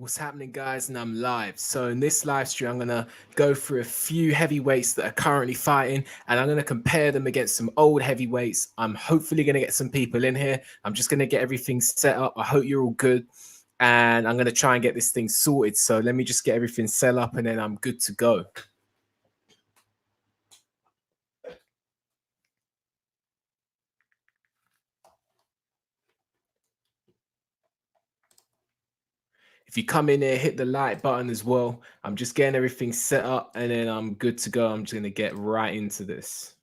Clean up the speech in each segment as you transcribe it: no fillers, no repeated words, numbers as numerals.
What's happening, guys? And I'm live. So in this live stream, I'm gonna go through a few heavyweights that are currently fighting, and I'm gonna compare them against some old heavyweights. I'm hopefully gonna get some people in here. I'm just gonna get everything set up. I hope you're all good, and I'm gonna try and get this thing sorted. So let me just get everything set up, and then I'm good to go. If you come in here, hit the like button as well. I'm just getting everything set up, and then I'm good to go. I'm just gonna get right into this.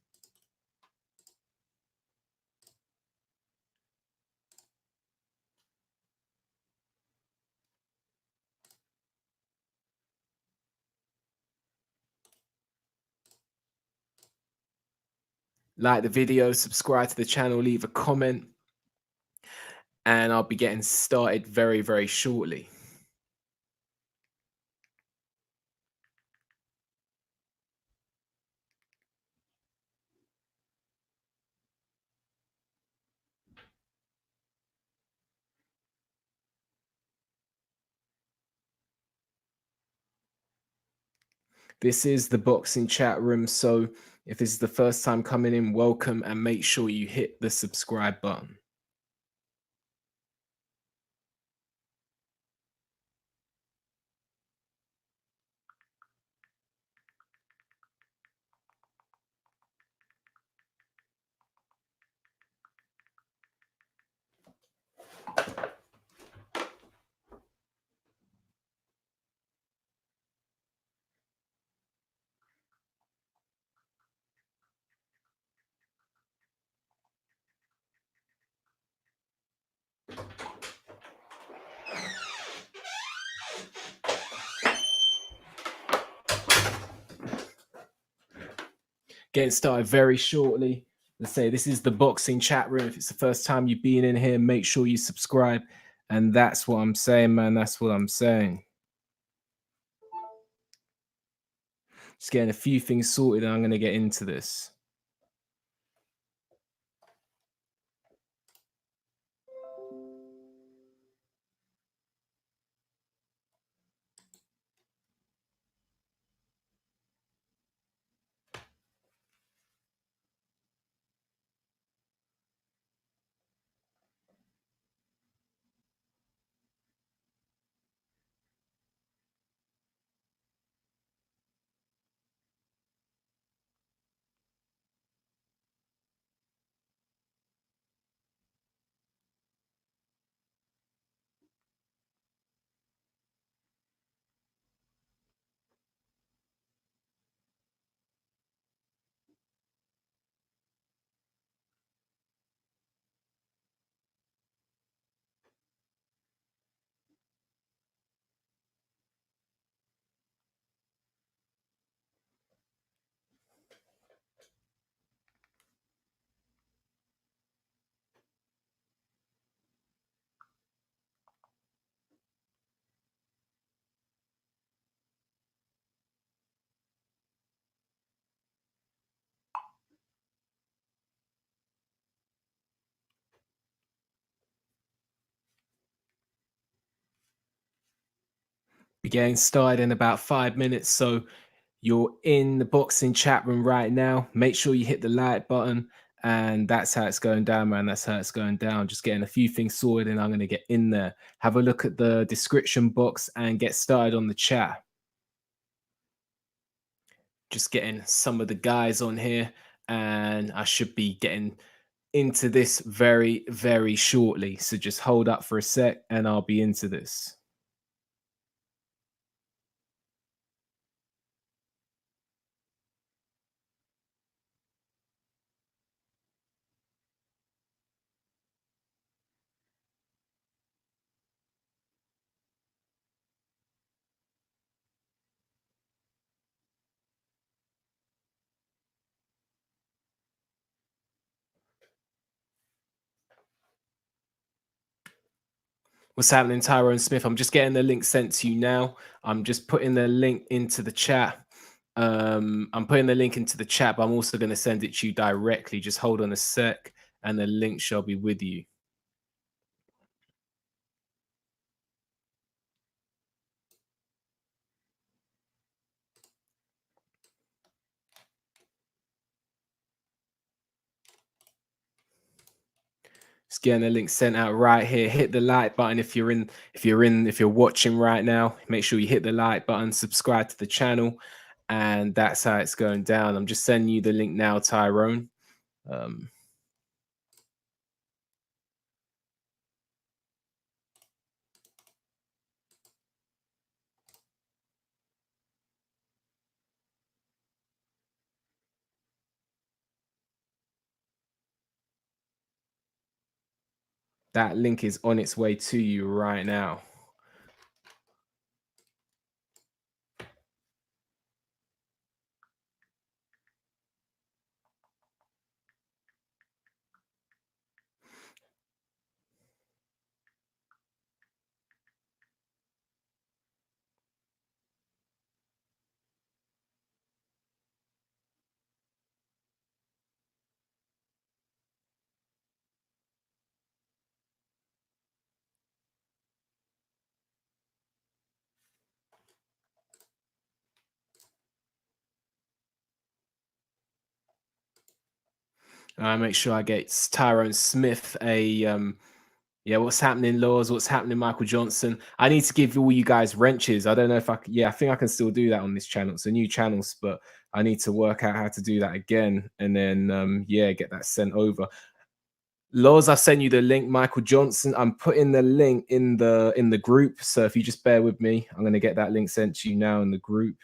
Like the video, subscribe to the channel, leave a comment, and I'll be getting started very, very shortly. This is the boxing chat room. So if this is the first time coming in, welcome, and make sure you hit the subscribe button. Getting started very shortly. Let's say this is the boxing chat room. If it's the first time you've been in here, make sure you subscribe. And that's what I'm saying, man. That's what I'm saying. Just getting a few things sorted, and I'm going to get into this. Be getting started in about 5 minutes. So you're in the boxing chat room right now. Make sure you hit the like button. And that's how it's going down, man. That's how it's going down. Just getting a few things sorted, and I'm going to get in there. Have a look at the description box and get started on the chat. Just getting some of the guys on here, and I should be getting into this very, very shortly. So just hold up for a sec, and I'll be into this. What's happening, Tyrone Smith? I'm just getting the link sent to you now. I'm just putting the link into the chat. I'm putting the link into the chat, but I'm also going to send it to you directly. Just hold on a sec, and the link shall be with you. Just getting a link sent out right here. Hit the like button if you're watching right now. Make sure you hit the like button, subscribe to the channel, and that's how it's going down. I'm just sending you the link now, Tyrone. That link is on its way to you right now. I make sure I get Tyrone Smith a yeah, what's happening, Laws? What's happening, Michael Johnson? I need to give all you guys wrenches. I don't know if I yeah, I think I can still do that on this channel. It's a new channel, but I need to work out how to do that again, and then yeah, get that sent over. Laws, I've sent you the link, Michael Johnson. I'm putting the link in the group. So if you just bear with me, I'm gonna get that link sent to you now in the group.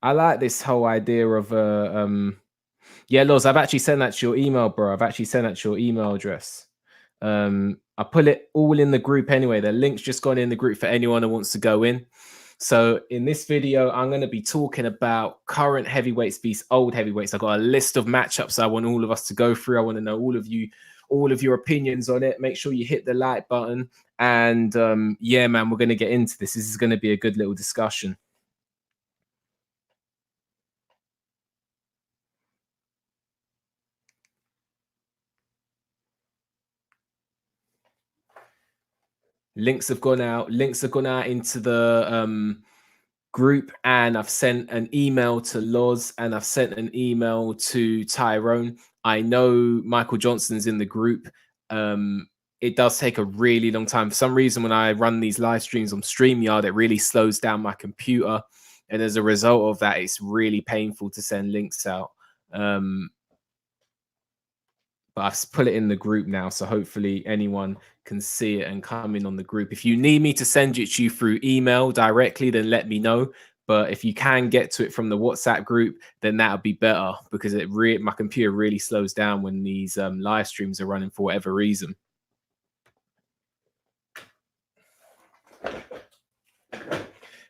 I like this whole idea of yeah, Laws, I've actually sent that to your email, bro. I've actually sent that to your email address. I put it all in the group anyway. The link's just gone in the group for anyone who wants to go in. So in this video, I'm going to be talking about current heavyweights vs old heavyweights. I've got a list of matchups I want all of us to go through. I want to know all of your opinions on it. Make sure you hit the like button. And yeah, man, we're going to get into this. This is going to be a good little discussion. Links have gone out. Links have gone out into the group, and I've sent an email to Loz, and I've sent an email to Tyrone. I know Michael Johnson's in the group. It does take a really long time. For some reason, when I run these live streams on StreamYard, it really slows down my computer. And as a result of that, it's really painful to send links out. But I've put it in the group now, so hopefully anyone can see it and come in on the group. If you need me to send it to you through email directly, then let me know. But if you can get to it from the WhatsApp group, then that would be better, because my computer really slows down when these live streams are running for whatever reason.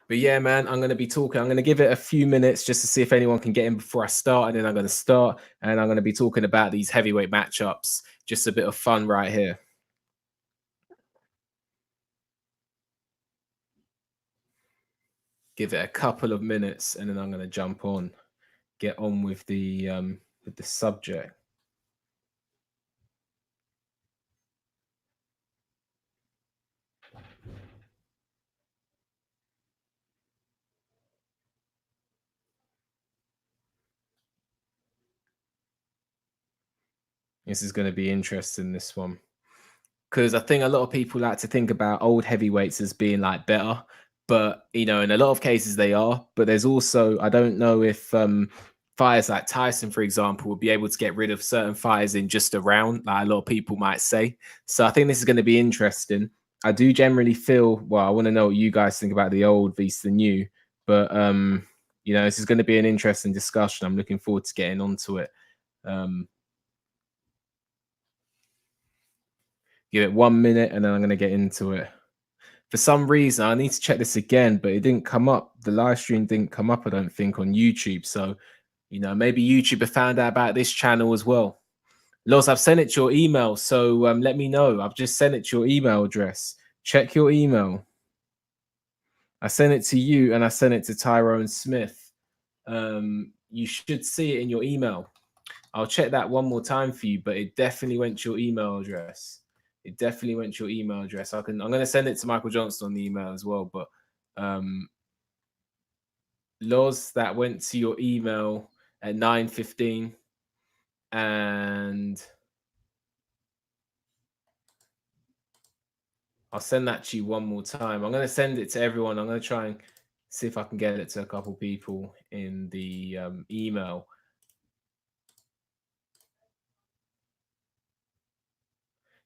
But yeah, man, I'm going to be talking. I'm going to give it a few minutes just to see if anyone can get in before I start. And then I'm going to start, and I'm going to be talking about these heavyweight matchups. Just a bit of fun right here. Give it a couple of minutes, and then I'm going to jump on, get on with the subject. This is going to be interesting, this one, because I think a lot of people like to think about old heavyweights as being like better, but in a lot of cases they are. But there's also, I don't know if fighters like Tyson, for example, will be able to get rid of certain fighters in just a round, like a lot of people might say. So I think this is going to be interesting. I do generally feel, well, I want to know what you guys think about the old versus the new, but this is going to be an interesting discussion. I'm looking forward to getting onto it. Give it 1 minute, and then I'm going to get into it. For some reason, I need to check this again, but it didn't come up. The live stream didn't come up, I don't think, on YouTube. So, maybe YouTube have found out about this channel as well. Los, I've sent it to your email, so let me know. I've just sent it to your email address. Check your email. I sent it to you, and I sent it to Tyrone Smith. You should see it in your email. I'll check that one more time for you, but it definitely went to your email address. It definitely went to your email address. I'm going to send it to Michael Johnson on the email as well. But Loz, that went to your email, at 9:15, and I'll send that to you one more time. I'm going to send it to everyone. I'm going to try and see if I can get it to a couple people in the email.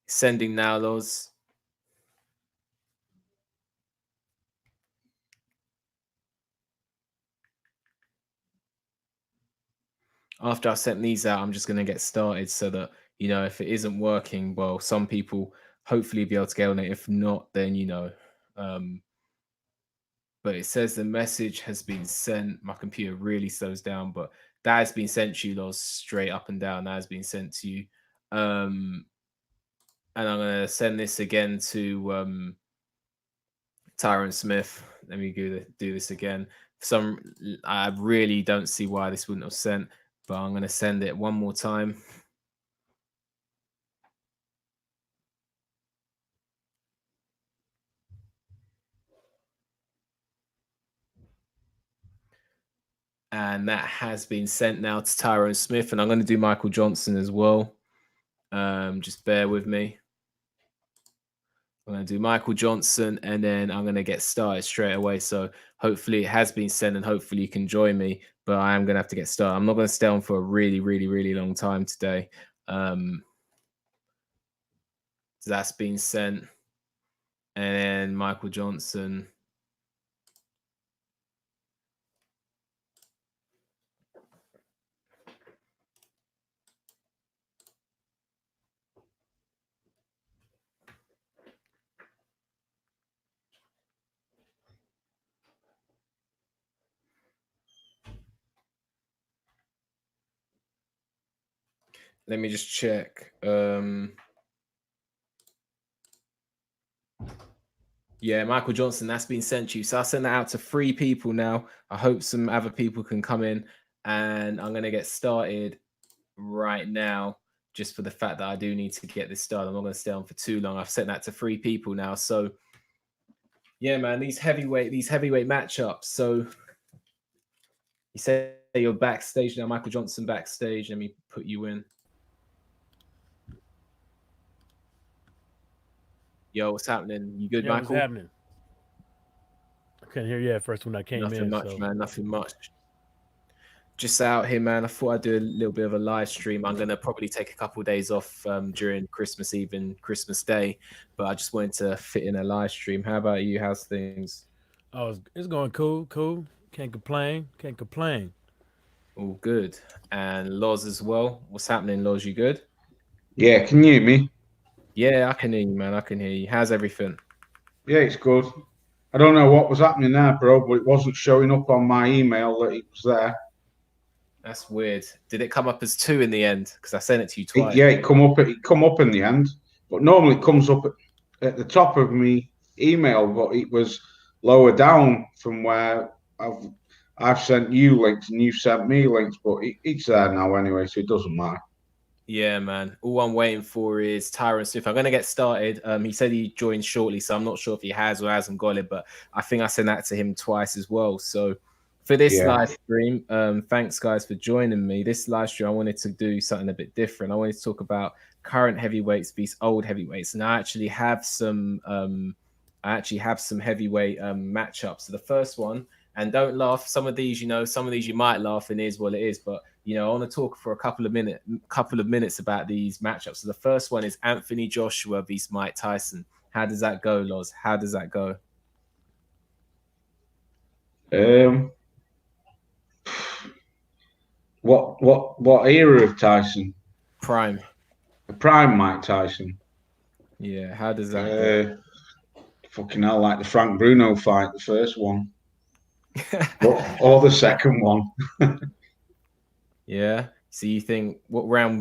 Sending now, Loz. After I've sent these out, I'm just going to get started so that, you know, if it isn't working, well, some people hopefully be able to get on it. If not, then, you know, but it says the message has been sent. My computer really slows down, but that has been sent to you, Loz, straight up and down. That has been sent to you. And I'm going to send this again to Tyron Smith. Let me do this again. I really don't see why this wouldn't have sent, but I'm going to send it one more time. And that has been sent now to Tyron Smith, and I'm going to do Michael Johnson as well. Just bear with me. I'm going to do Michael Johnson, and then I'm going to get started straight away. So hopefully it has been sent, and hopefully you can join me. But I am going to have to get started. I'm not going to stay on for a really, really, really long time today. So that's been sent. And then Michael Johnson. Let me just check. Yeah, Michael Johnson, that's been sent to you. So I'll send that out to 3 people now. I hope some other people can come in, and I'm going to get started right now, just for the fact that I do need to get this started. I'm not going to stay on for too long. I've sent that to 3 people now. So yeah, man, these heavyweight matchups. So you say you're backstage now, Michael Johnson backstage. Let me put you in. Yo, what's happening? You good, Michael? What's happening? I couldn't hear you at first when I came Nothing in. much, man. Nothing much. Just out here, man. I thought I'd do a little bit of a live stream. I'm gonna probably take a couple of days off during Christmas Eve and Christmas Day, but I just wanted to fit in a live stream. How about you? How's things? Oh, it's going cool. Can't complain. All good. And Loz as well. What's happening, Loz? You good? Yeah, can you hear me? Yeah, I can hear you, man. I can hear you. How's everything? Yeah, it's good. I don't know what was happening there, bro, but it wasn't showing up on my email that it was there. That's weird. Did it come up as 2 in the end? Because I sent it to you twice. It come up in the end, but normally it comes up at the top of me email, but it was lower down from where I've sent you links and you sent me links, but it's there now anyway, so it doesn't matter. Yeah, man. All I'm waiting for is Tyron Smith. I'm going to get started. He said he joins shortly, so I'm not sure if he has or hasn't got it, but I think I sent that to him twice as well. So for this live stream, thanks, guys, for joining me. This live stream, I wanted to do something a bit different. I wanted to talk about current heavyweights versus old heavyweights, and I actually have some heavyweight matchups. So the first one, and don't laugh. Some of these you might laugh, and it is what it is, but I want to talk for a couple of minutes about these matchups. So the first one is Anthony Joshua versus Mike Tyson. How does that go, Loz? How does that go? What era of Tyson? Prime Mike Tyson. Yeah, how does that go? Fucking hell, like the Frank Bruno fight, the first one. or the second one. Yeah. So you think what round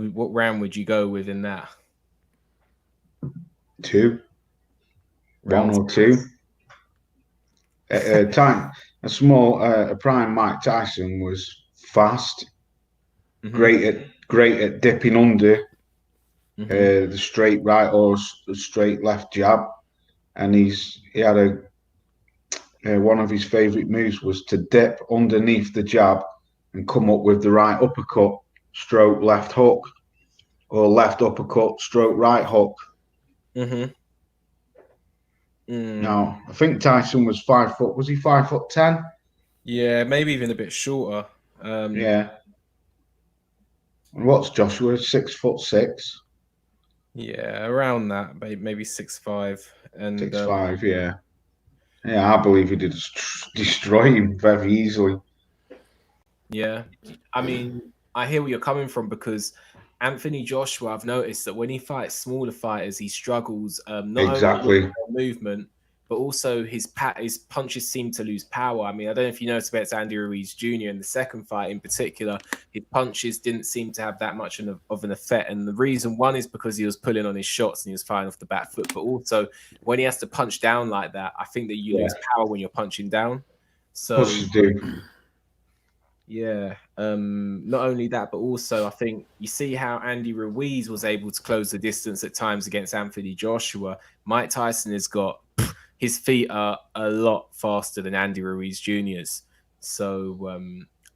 would you go with in that? 2. Round 1 or 2. A prime Mike Tyson was fast, great at dipping under the straight right or the straight left jab, and he had one of his favourite moves was to dip underneath the jab and come up with the right uppercut, stroke left hook, or left uppercut, stroke right hook. Mm-hmm. Now, I think Tyson was 5 foot. Was he 5'10"? Yeah, maybe even a bit shorter. Yeah. And what's Joshua? 6'6". Yeah, around that, maybe 6'5", and 6'5", yeah. Yeah, I believe he did destroy him very easily. yeah. I mean, I hear where you're coming from, because Anthony Joshua, I've noticed that when he fights smaller fighters, he struggles not only with movement, but also his punches seem to lose power. I mean, I don't know if you noticed about Andy Ruiz Jr. in the second fight in particular, his punches didn't seem to have that much of an effect. And the reason, one, is because he was pulling on his shots and he was firing off the back foot, but also when he has to punch down like that, I think that you lose power when you're punching down. So Pushes do. yeah, not only that, but also I think you see how Andy Ruiz was able to close the distance at times against Anthony Joshua. Mike Tyson has got, his feet are a lot faster than Andy Ruiz Jr.'s. So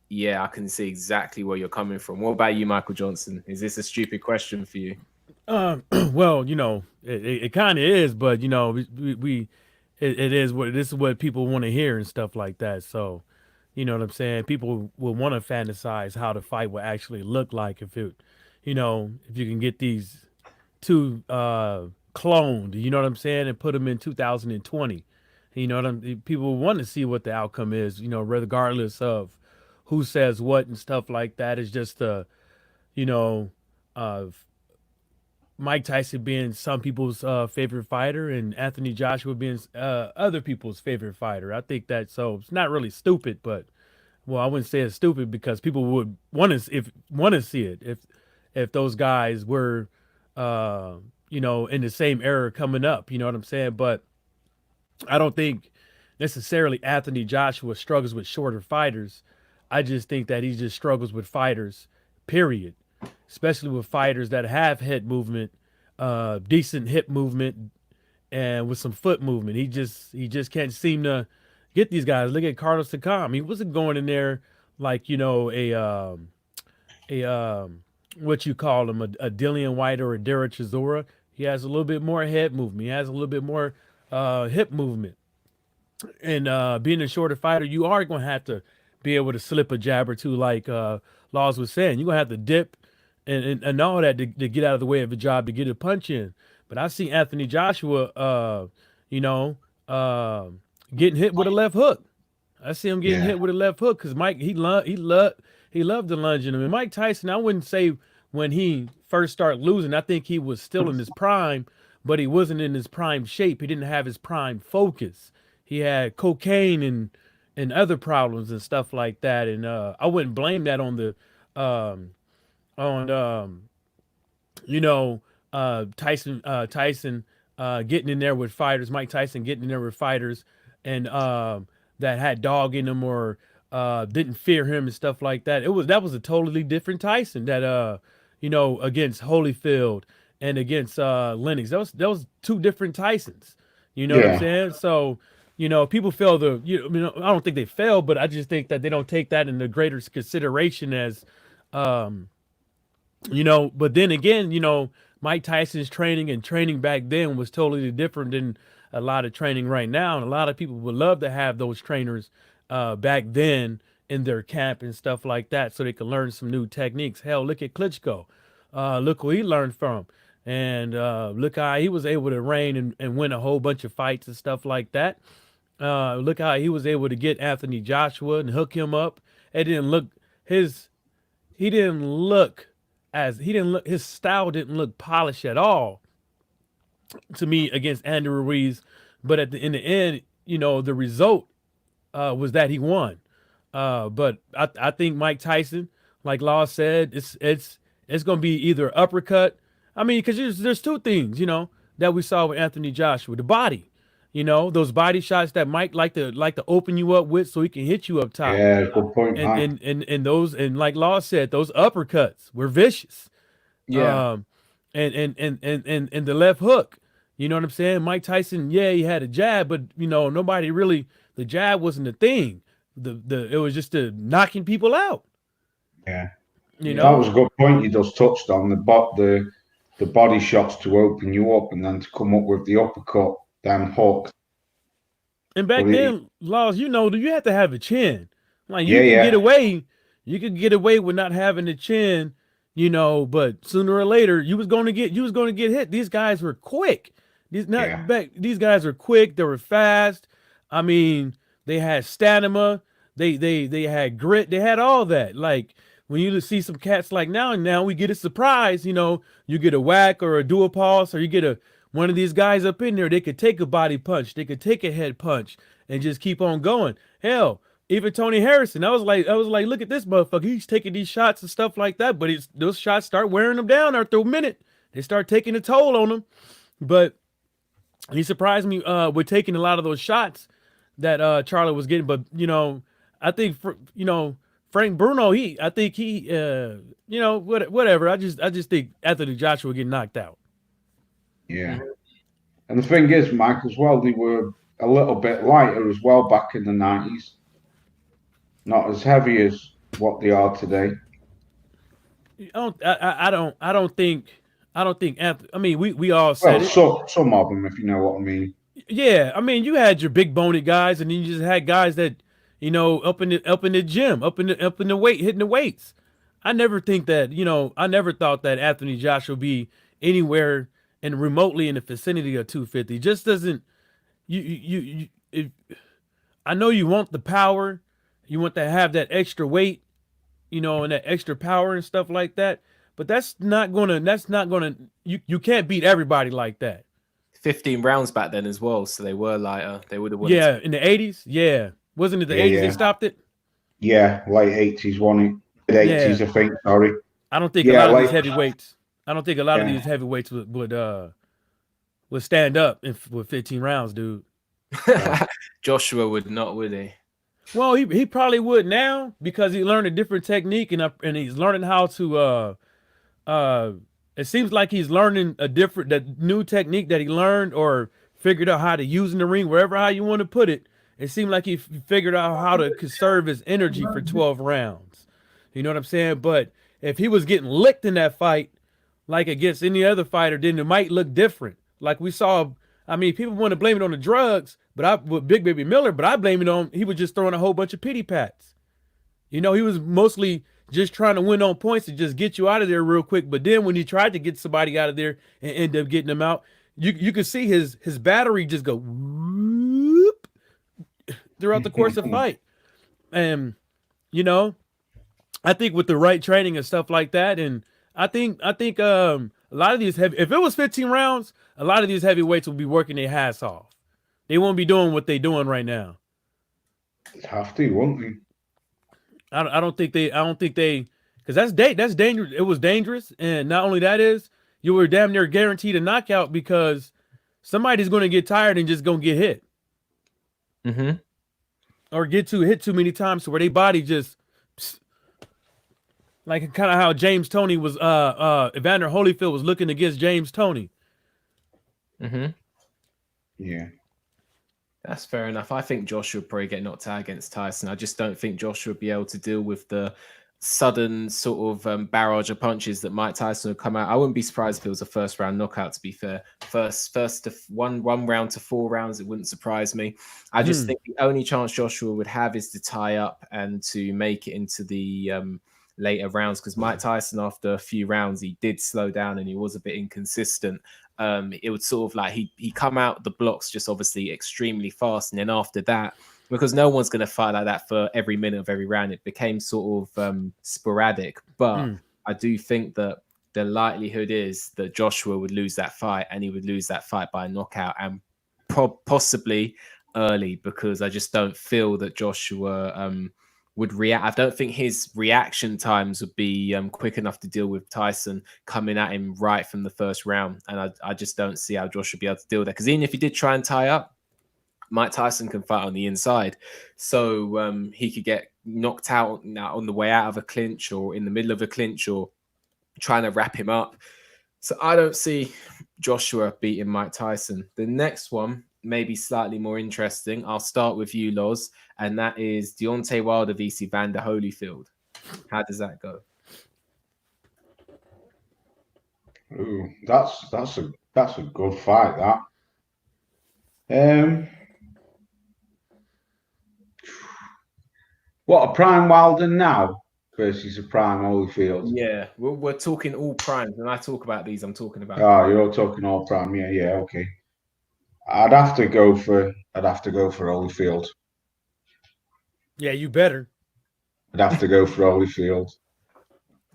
yeah, I can see exactly where you're coming from. What about you, Michael Johnson? Is this a stupid question for you? Well, you know, it kind of is, but you know, it is what this is what people want to hear and stuff like that. So, you know what I'm saying? People will want to fantasize how the fight will actually look like if it, you know, if you can get these two cloned, you know what I'm saying, and put them in 2020. You know what people want to see what the outcome is, you know, regardless of who says what and stuff like that. It's just you know, uh Mike Tyson being some people's favorite fighter and Anthony Joshua being other people's favorite fighter. I think that, so it's not really stupid, but well, I wouldn't say it's stupid because people would want to see it if those guys were you know, in the same era coming up. You know what I'm saying? But I don't think necessarily Anthony Joshua struggles with shorter fighters. I just think that he just struggles with fighters, period. Especially with fighters that have head movement, decent hip movement, and with some foot movement. He just can't seem to get these guys. Look at Carlos Takam. He wasn't going in there like, you know, a what you call him, a Dillian White or a Derek Chisora. He has a little bit more head movement. He has a little bit more hip movement. And being a shorter fighter, you are going to have to be able to slip a jab or two, like Laws was saying. You're going to have to dip and all that to get out of the way of a job to get a punch in. But I see Anthony Joshua, you know, getting hit with a left hook. I see him getting hit with a left hook because Mike, he loved the lunging him. And Mike Tyson, I wouldn't say when he first started losing, I think he was still in his prime, but he wasn't in his prime shape. He didn't have his prime focus. He had cocaine and other problems and stuff like that. And I wouldn't blame that on the you know, Tyson getting in there with fighters, Mike Tyson getting in there with fighters and that had dog in them or didn't fear him and stuff like that. That was a totally different Tyson that you know, against Holyfield and against Lennox. That was two different Tysons. You know what I'm saying? So, you know, people feel I don't think they fail, but I just think that they don't take that into greater consideration as you know, but then again, you know, Mike Tyson's training back then was totally different than a lot of training right now. And a lot of people would love to have those trainers back then in their camp and stuff like that so they could learn some new techniques. Hell, look at Klitschko. Look what he learned from. And look how he was able to reign and win a whole bunch of fights and stuff like that. Look how he was able to get Anthony Joshua and hook him up. It didn't look his style didn't look polished at all to me against Andy Ruiz, but in the end, you know, the result was that he won. But I think Mike Tyson, like Law said, it's going to be either uppercut. I mean, because there's two things, you know, that we saw with Anthony Joshua: the body. You know, those body shots that Mike like to open you up with so he can hit you up top. Yeah, good point. And those, and like Law said, those uppercuts were vicious. Yeah. And the left hook. You know what I'm saying? Mike Tyson, yeah, he had a jab, but you know, the jab wasn't the thing. It was just the knocking people out. Yeah. You That know, was a good point you just touched on, the body shots to open you up and then to come up with the uppercut, then hook. and back But it, then, Laws, you know, you had to have a chin. Like yeah, yeah, you could get away with not having a chin, you know, but sooner or later you was going to get hit. These guys were quick. yeah, These guys were quick, they were fast. I mean, they had stamina, they had grit, they had all that. Like when you see some cats like now we get a surprise, you know, you get a whack or a dual pulse, or you get a one of these guys up in there, they could take a body punch, they could take a head punch and just keep on going. Hell, even Tony Harrison, I was like, look at this motherfucker. He's taking these shots and stuff like that, but those shots start wearing him down after a minute. They start taking a toll on him. But he surprised me with taking a lot of those shots that Charlie was getting. But you know, I think Frank Bruno, I think he whatever. I just think Anthony Joshua would get knocked out. yeah. And the thing is, Mike, as well, they were a little bit lighter as well back in the 90s. Not as heavy as what they are today. I don't think Anthony. I mean, we all said Well, it. some of them, if you know what I mean. Yeah, I mean, you had your big boned guys, and then you just had guys that, you know, up in the gym, up in the weight, hitting the weights. I never think that, you know, I never thought that Anthony Joshua would be anywhere and remotely in the vicinity of 250. Just doesn't I know you want the power, you want to have that extra weight, you know, and that extra power and stuff like that. But that's not gonna you can't beat everybody like that. 15 rounds back then as well, so they were lighter. They would have won. Yeah, in the 80s. Yeah. Wasn't it the 80s they stopped it? Yeah, late 80s, won it. 80s, Yeah. I think, sorry. I don't think a Yeah, lot of like these heavyweights. I don't think a lot of yeah. these heavyweights would stand up with 15 rounds, dude. Joshua would not, would he? Well, he probably would now because he learned a different technique and he's learning how to it seems like he's learning that new technique that he learned or figured out how to use in the ring, wherever how you want to put it. It seemed like he figured out how to conserve his energy for 12 rounds. You know what I'm saying? But if he was getting licked in that fight, like against any other fighter, then it might look different. Like we saw, I mean, people want to blame it on the drugs, but with Big Baby Miller, but I blame it on he was just throwing a whole bunch of pity pats. You know, he was mostly just trying to win on points and just get you out of there real quick. But then when he tried to get somebody out of there and end up getting them out, you could see his battery just go whoop throughout the course of the fight. And, you know, I think with the right training and stuff like that, and I think a lot of these if it was 15 rounds, a lot of these heavyweights will be working their ass off. They won't be doing what they're doing right now. They'd have to, wouldn't they? I don't think they because that's dangerous. It was dangerous, and not only that is you were damn near guaranteed a knockout because somebody's going to get tired and just going to get hit, or get hit too many times to where their body just like kind of how James Toney was Evander Holyfield was looking against James Toney. Yeah. That's fair enough. I think Joshua would probably get knocked out against Tyson. I just don't think Joshua would be able to deal with the sudden sort of barrage of punches that Mike Tyson would come out. I wouldn't be surprised if it was a first round knockout, to be fair. First to one round to 4 rounds, it wouldn't surprise me. I just think the only chance Joshua would have is to tie up and to make it into the later rounds, because Mike Tyson, after a few rounds, he did slow down and he was a bit inconsistent. It would sort of like he come out the blocks just obviously extremely fast, and then after that, because no one's going to fight like that for every minute of every round, it became sort of sporadic. But I do think that the likelihood is that Joshua would lose that fight, and he would lose that fight by a knockout, and possibly early, because I just don't feel that Joshua would react. I don't think his reaction times would be quick enough to deal with Tyson coming at him right from the first round. And I just don't see how Joshua would be able to deal with that. Because even if he did try and tie up, Mike Tyson can fight on the inside. So he could get knocked out on the way out of a clinch or in the middle of a clinch or trying to wrap him up. So I don't see Joshua beating Mike Tyson. The next one may be slightly more interesting. I'll start with you, Loz, and that is Deontay Wilder vs Evander Holyfield. How does that go? Ooh, that's a good fight. That. What a prime Wilder now versus a prime Holyfield. Yeah, we're talking all primes. When I talk about these, I'm talking about. Oh, you're talking all prime. Yeah, okay. I'd have to go for Holyfield. Yeah, you better. I'd have to go for Holyfield.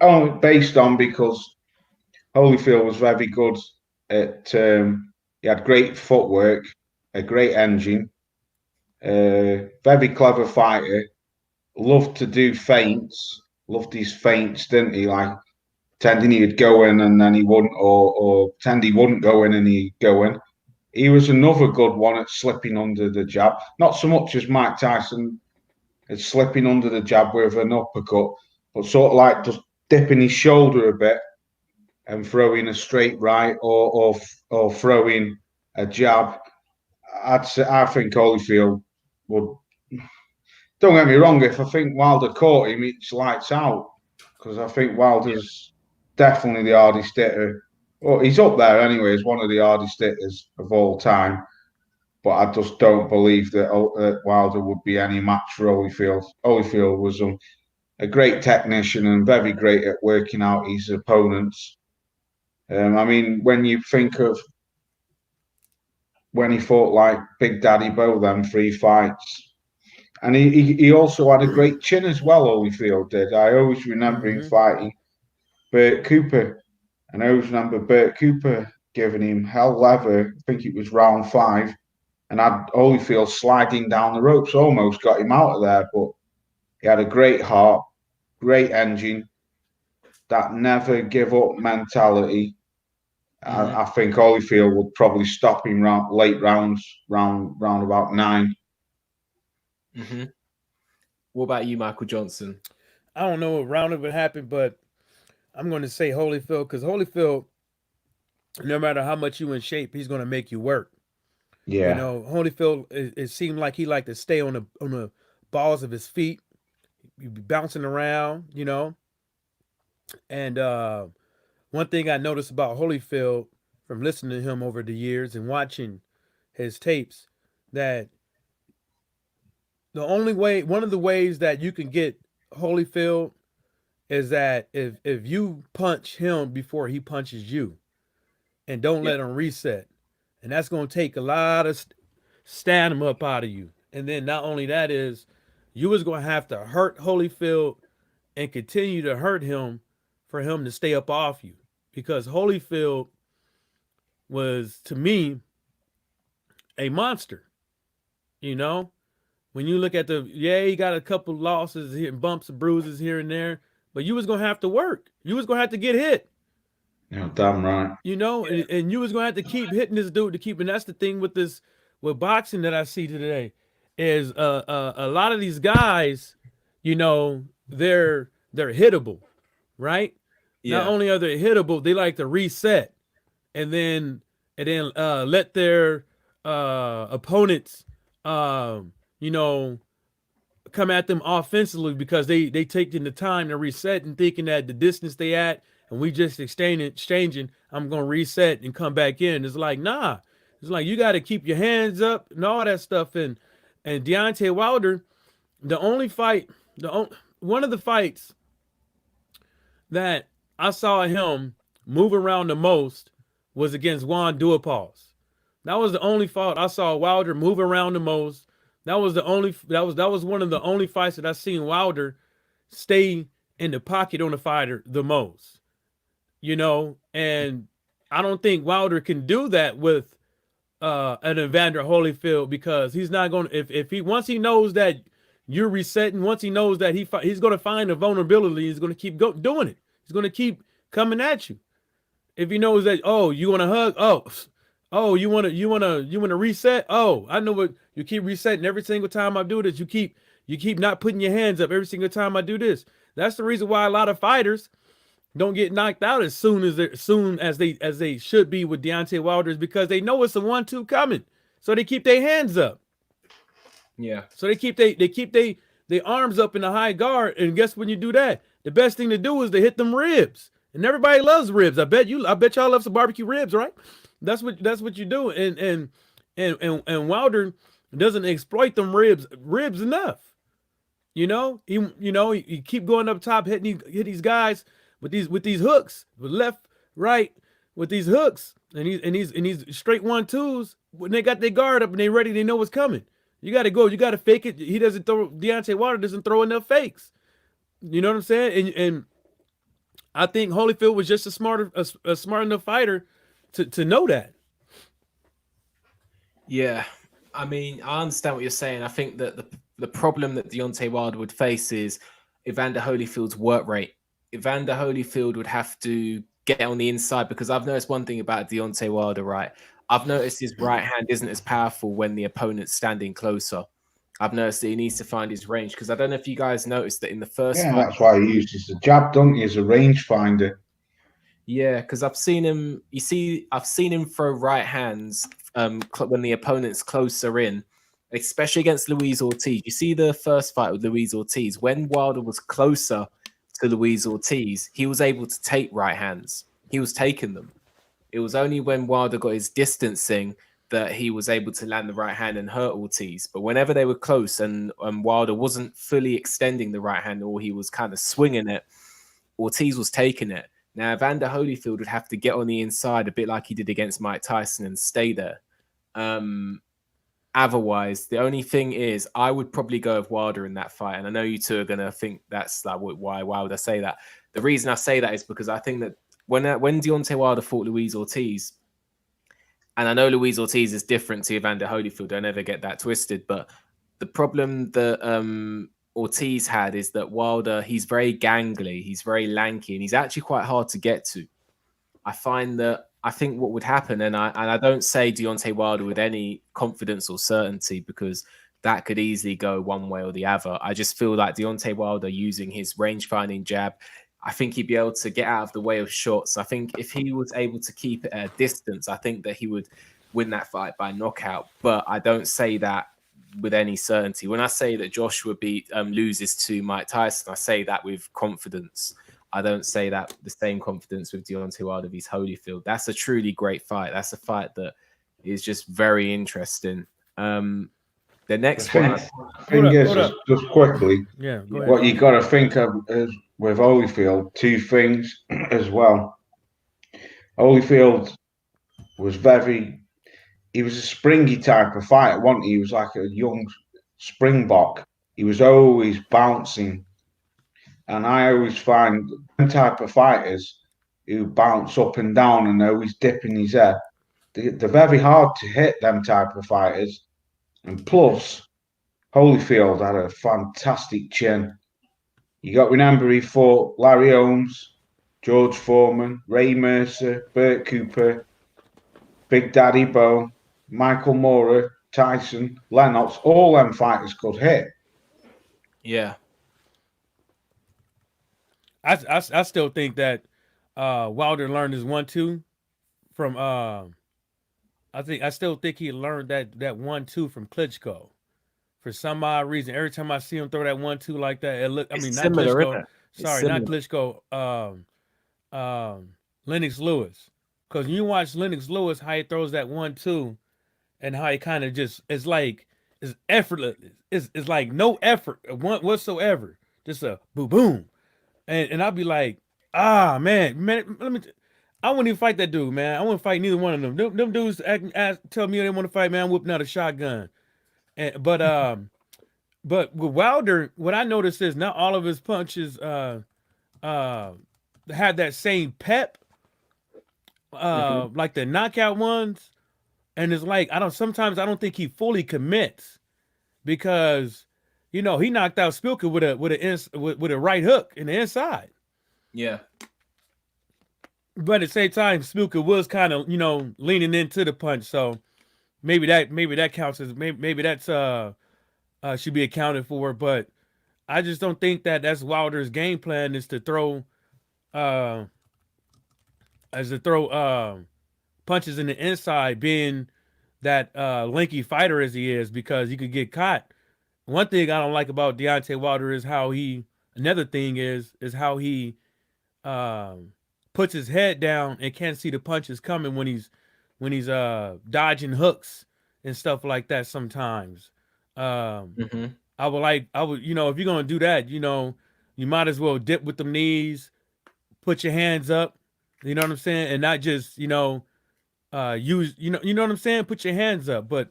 Oh, based on because Holyfield was very good at. He had great footwork, a great engine, very clever fighter. Loved to do feints. Loved his feints, didn't he? Like pretending he'd go in and then he wouldn't, or pretend he wouldn't go in and he'd go in. He was another good one at slipping under the jab. Not so much as Mike Tyson at slipping under the jab with an uppercut, but sort of like just dipping his shoulder a bit and throwing a straight right or throwing a jab. I think Holyfield would. Don't get me wrong. If I think Wilder caught him, it's lights out because I think Wilder's definitely the hardest hitter. Well, he's up there anyway. He's one of the hardest hitters of all time. But I just don't believe that Wilder would be any match for Holyfield. Holyfield was a great technician and very great at working out his opponents. I mean, when you think of when he fought like Big Daddy Bo, them 3 fights, and he also had a great chin as well, Holyfield did. I always remember him fighting Bert Cooper. And I always remember Bert Cooper giving him hell leather. I think it was round 5. And had Holyfield sliding down the ropes, almost got him out of there. But he had a great heart, great engine, that never give up mentality. I think Holyfield would probably stop him late rounds, round about 9. Mm-hmm. What about you, Michael Johnson? I don't know what round it would happen, but I'm going to say Holyfield because Holyfield, no matter how much you in shape, he's going to make you work. Yeah. You know, Holyfield, it seemed like he liked to stay on the balls of his feet. He'd be bouncing around, you know. And one thing I noticed about Holyfield from listening to him over the years and watching his tapes, that one of the ways that you can get Holyfield is that if you punch him before he punches you and don't let him reset. And that's going to take a lot of stamina up out of you. And then not only that is, you was going to have to hurt Holyfield and continue to hurt him for him to stay up off you. Because Holyfield was, to me, a monster. You know? When you look at he got a couple losses here, bumps and bruises here and there, but you was going to have to work. You was going to have to get hit. Yeah, damn right. You know, and you was going to have to keep hitting this dude to keep, and that's the thing with boxing that I see today is a lot of these guys, you know, they're hittable, right? Yeah. Not only are they hittable, they like to reset and then let their opponents, you know, come at them offensively because they taking the time to reset and thinking that the distance they at and we just exchanging, I'm gonna reset and come back in. It's like, nah. It's like you got to keep your hands up and all that stuff. And Deontay Wilder, one of the fights that I saw him move around the most was against Juan Duapaz. That was the only fight I saw Wilder move around the most. That was one of the only fights that I seen Wilder stay in the pocket on the fighter the most. You know, and I don't think Wilder can do that with an Evander Holyfield because he's not going to, once he knows that you're resetting, once he knows that he's going to find a vulnerability, he's going to keep doing it. He's going to keep coming at you. If he knows that, oh, you want to hug, you want to reset, I know what you keep resetting every single time I do this. You keep not putting your hands up every single time I do this. That's the reason why a lot of fighters don't get knocked out as soon as they should be with Deontay Wilder, is because they know it's a 1-2 coming. So they keep their hands up. Yeah. So they keep their arms up in the high guard. And guess when you do that, the best thing to do is to hit them ribs. And everybody loves ribs. I bet y'all love some barbecue ribs, right? That's what you do. And Wilder doesn't exploit them ribs enough. You keep going up top, hit these guys with these hooks, with left, right, with these hooks, and these straight 1-2s. When they got their guard up and they ready, they know what's coming. You got to go. You got to fake it. Deontay Wilder doesn't throw enough fakes. You know what I'm saying? And I think Holyfield was just a smart enough fighter to know that. Yeah, I mean, I understand what you're saying. I think that the problem that Deontay Wilder would face is Evander Holyfield's work rate. Evander Holyfield would have to get on the inside, because I've noticed one thing about Deontay Wilder, right? I've noticed his right hand isn't as powerful when the opponent's standing closer. I've noticed that he needs to find his range, because I don't know if you guys noticed that in the first fight. That's why he uses the jab, don't he, as a range finder. Yeah, because I've seen him. I've seen him throw right hands when the opponent's closer in, especially against Luis Ortiz. You see the first fight with Luis Ortiz, when Wilder was closer to Luis Ortiz, he was able to take right hands. He was taking them. It was only when Wilder got his distancing that he was able to land the right hand and hurt Ortiz. But whenever they were close and Wilder wasn't fully extending the right hand, or he was kind of swinging it, Ortiz was taking it. Now, Evander Holyfield would have to get on the inside a bit like he did against Mike Tyson and stay there. Otherwise, the only thing is, I would probably go with Wilder in that fight. And I know you two are going to think that's like, why would I say that? The reason I say that is because I think that when Deontay Wilder fought Luis Ortiz, and I know Luis Ortiz is different to Evander Holyfield, don't ever get that twisted, but the problem that Ortiz had is that Wilder, he's very gangly, he's very lanky, and he's actually quite hard to get to. I think what would happen, and I don't say Deontay Wilder with any confidence or certainty, because that could easily go one way or the other. I just feel like Deontay Wilder, using his range-finding jab, I think he'd be able to get out of the way of shots. I think if he was able to keep it at a distance, I think that he would win that fight by knockout. But I don't say that with any certainty. When I say that Joshua loses to Mike Tyson, I say that with confidence. I don't say that the same confidence with Deontay Wilder vs Holyfield. That's a truly great fight. That's a fight that is just very interesting. The next one, just quickly, yeah, go ahead. What you got to think of is with Holyfield, two things as well. Holyfield was he was a springy type of fighter, wasn't he? He was like a young springbok. He was always bouncing. And I always find them type of fighters who bounce up and down and always dipping his head, they're very hard to hit, them type of fighters. And plus, Holyfield had a fantastic chin. You got to remember he fought Larry Holmes, George Foreman, Ray Mercer, Burt Cooper, Big Daddy Bo, Michael Moorer, Tyson, Lennox. All them fighters could hit. Yeah. I still think that Wilder learned his 1-2 from I still think he learned that 1-2 from Klitschko. For some odd reason, every time I see him throw that 1-2 like that, not Klitschko. Sorry, not Klitschko. Lennox Lewis. Because you watch Lennox Lewis, how he throws that 1-2, and how he kind of just it's effortless. It's like no effort whatsoever. Just a boom boom. And I'll be like, man, I wouldn't even fight that dude, man. I wouldn't fight neither one of them. Them dudes tell me they want to fight, man. I'm whipping out a shotgun. But with Wilder, what I noticed is not all of his punches had that same pep, like the knockout ones. And it's like sometimes I don't think he fully commits, because he knocked out Spilka with a right hook in the inside. Yeah. But at the same time, Spilka was kind of, leaning into the punch. So maybe that counts as maybe that's should be accounted for. But I just don't think that's Wilder's game plan, is to throw punches in the inside, being that lanky fighter as he is, because he could get caught one thing I don't like about Deontay Wilder is how another thing is how he um, puts his head down and can't see the punches coming when he's dodging hooks and stuff like that sometimes. Mm-hmm. I would, if you're gonna do that, you might as well dip with them knees, put your hands up, you know what I'm saying, and not just, use, you know what I'm saying, put your hands up. But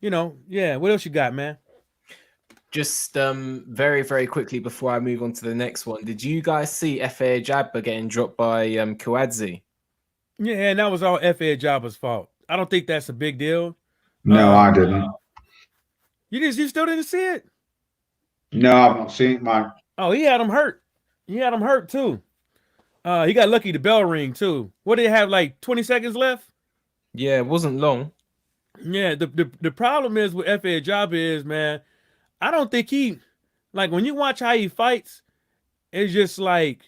yeah, what else you got, man? Just very, very quickly before I move on to the next one, did you guys see F.A. Jabba getting dropped by Kouadzi? Yeah, and that was all F.A. Jabba's fault. I don't think that's a big deal. No, I didn't. You still didn't see it? No, I've not seen it, man. Oh, he had him hurt. He had him hurt too. He got lucky the bell ring too. What did he have, like 20 seconds left? Yeah, it wasn't long. Yeah, the problem is with F.A. Jabba is, man, I don't think like when you watch how he fights, it's just like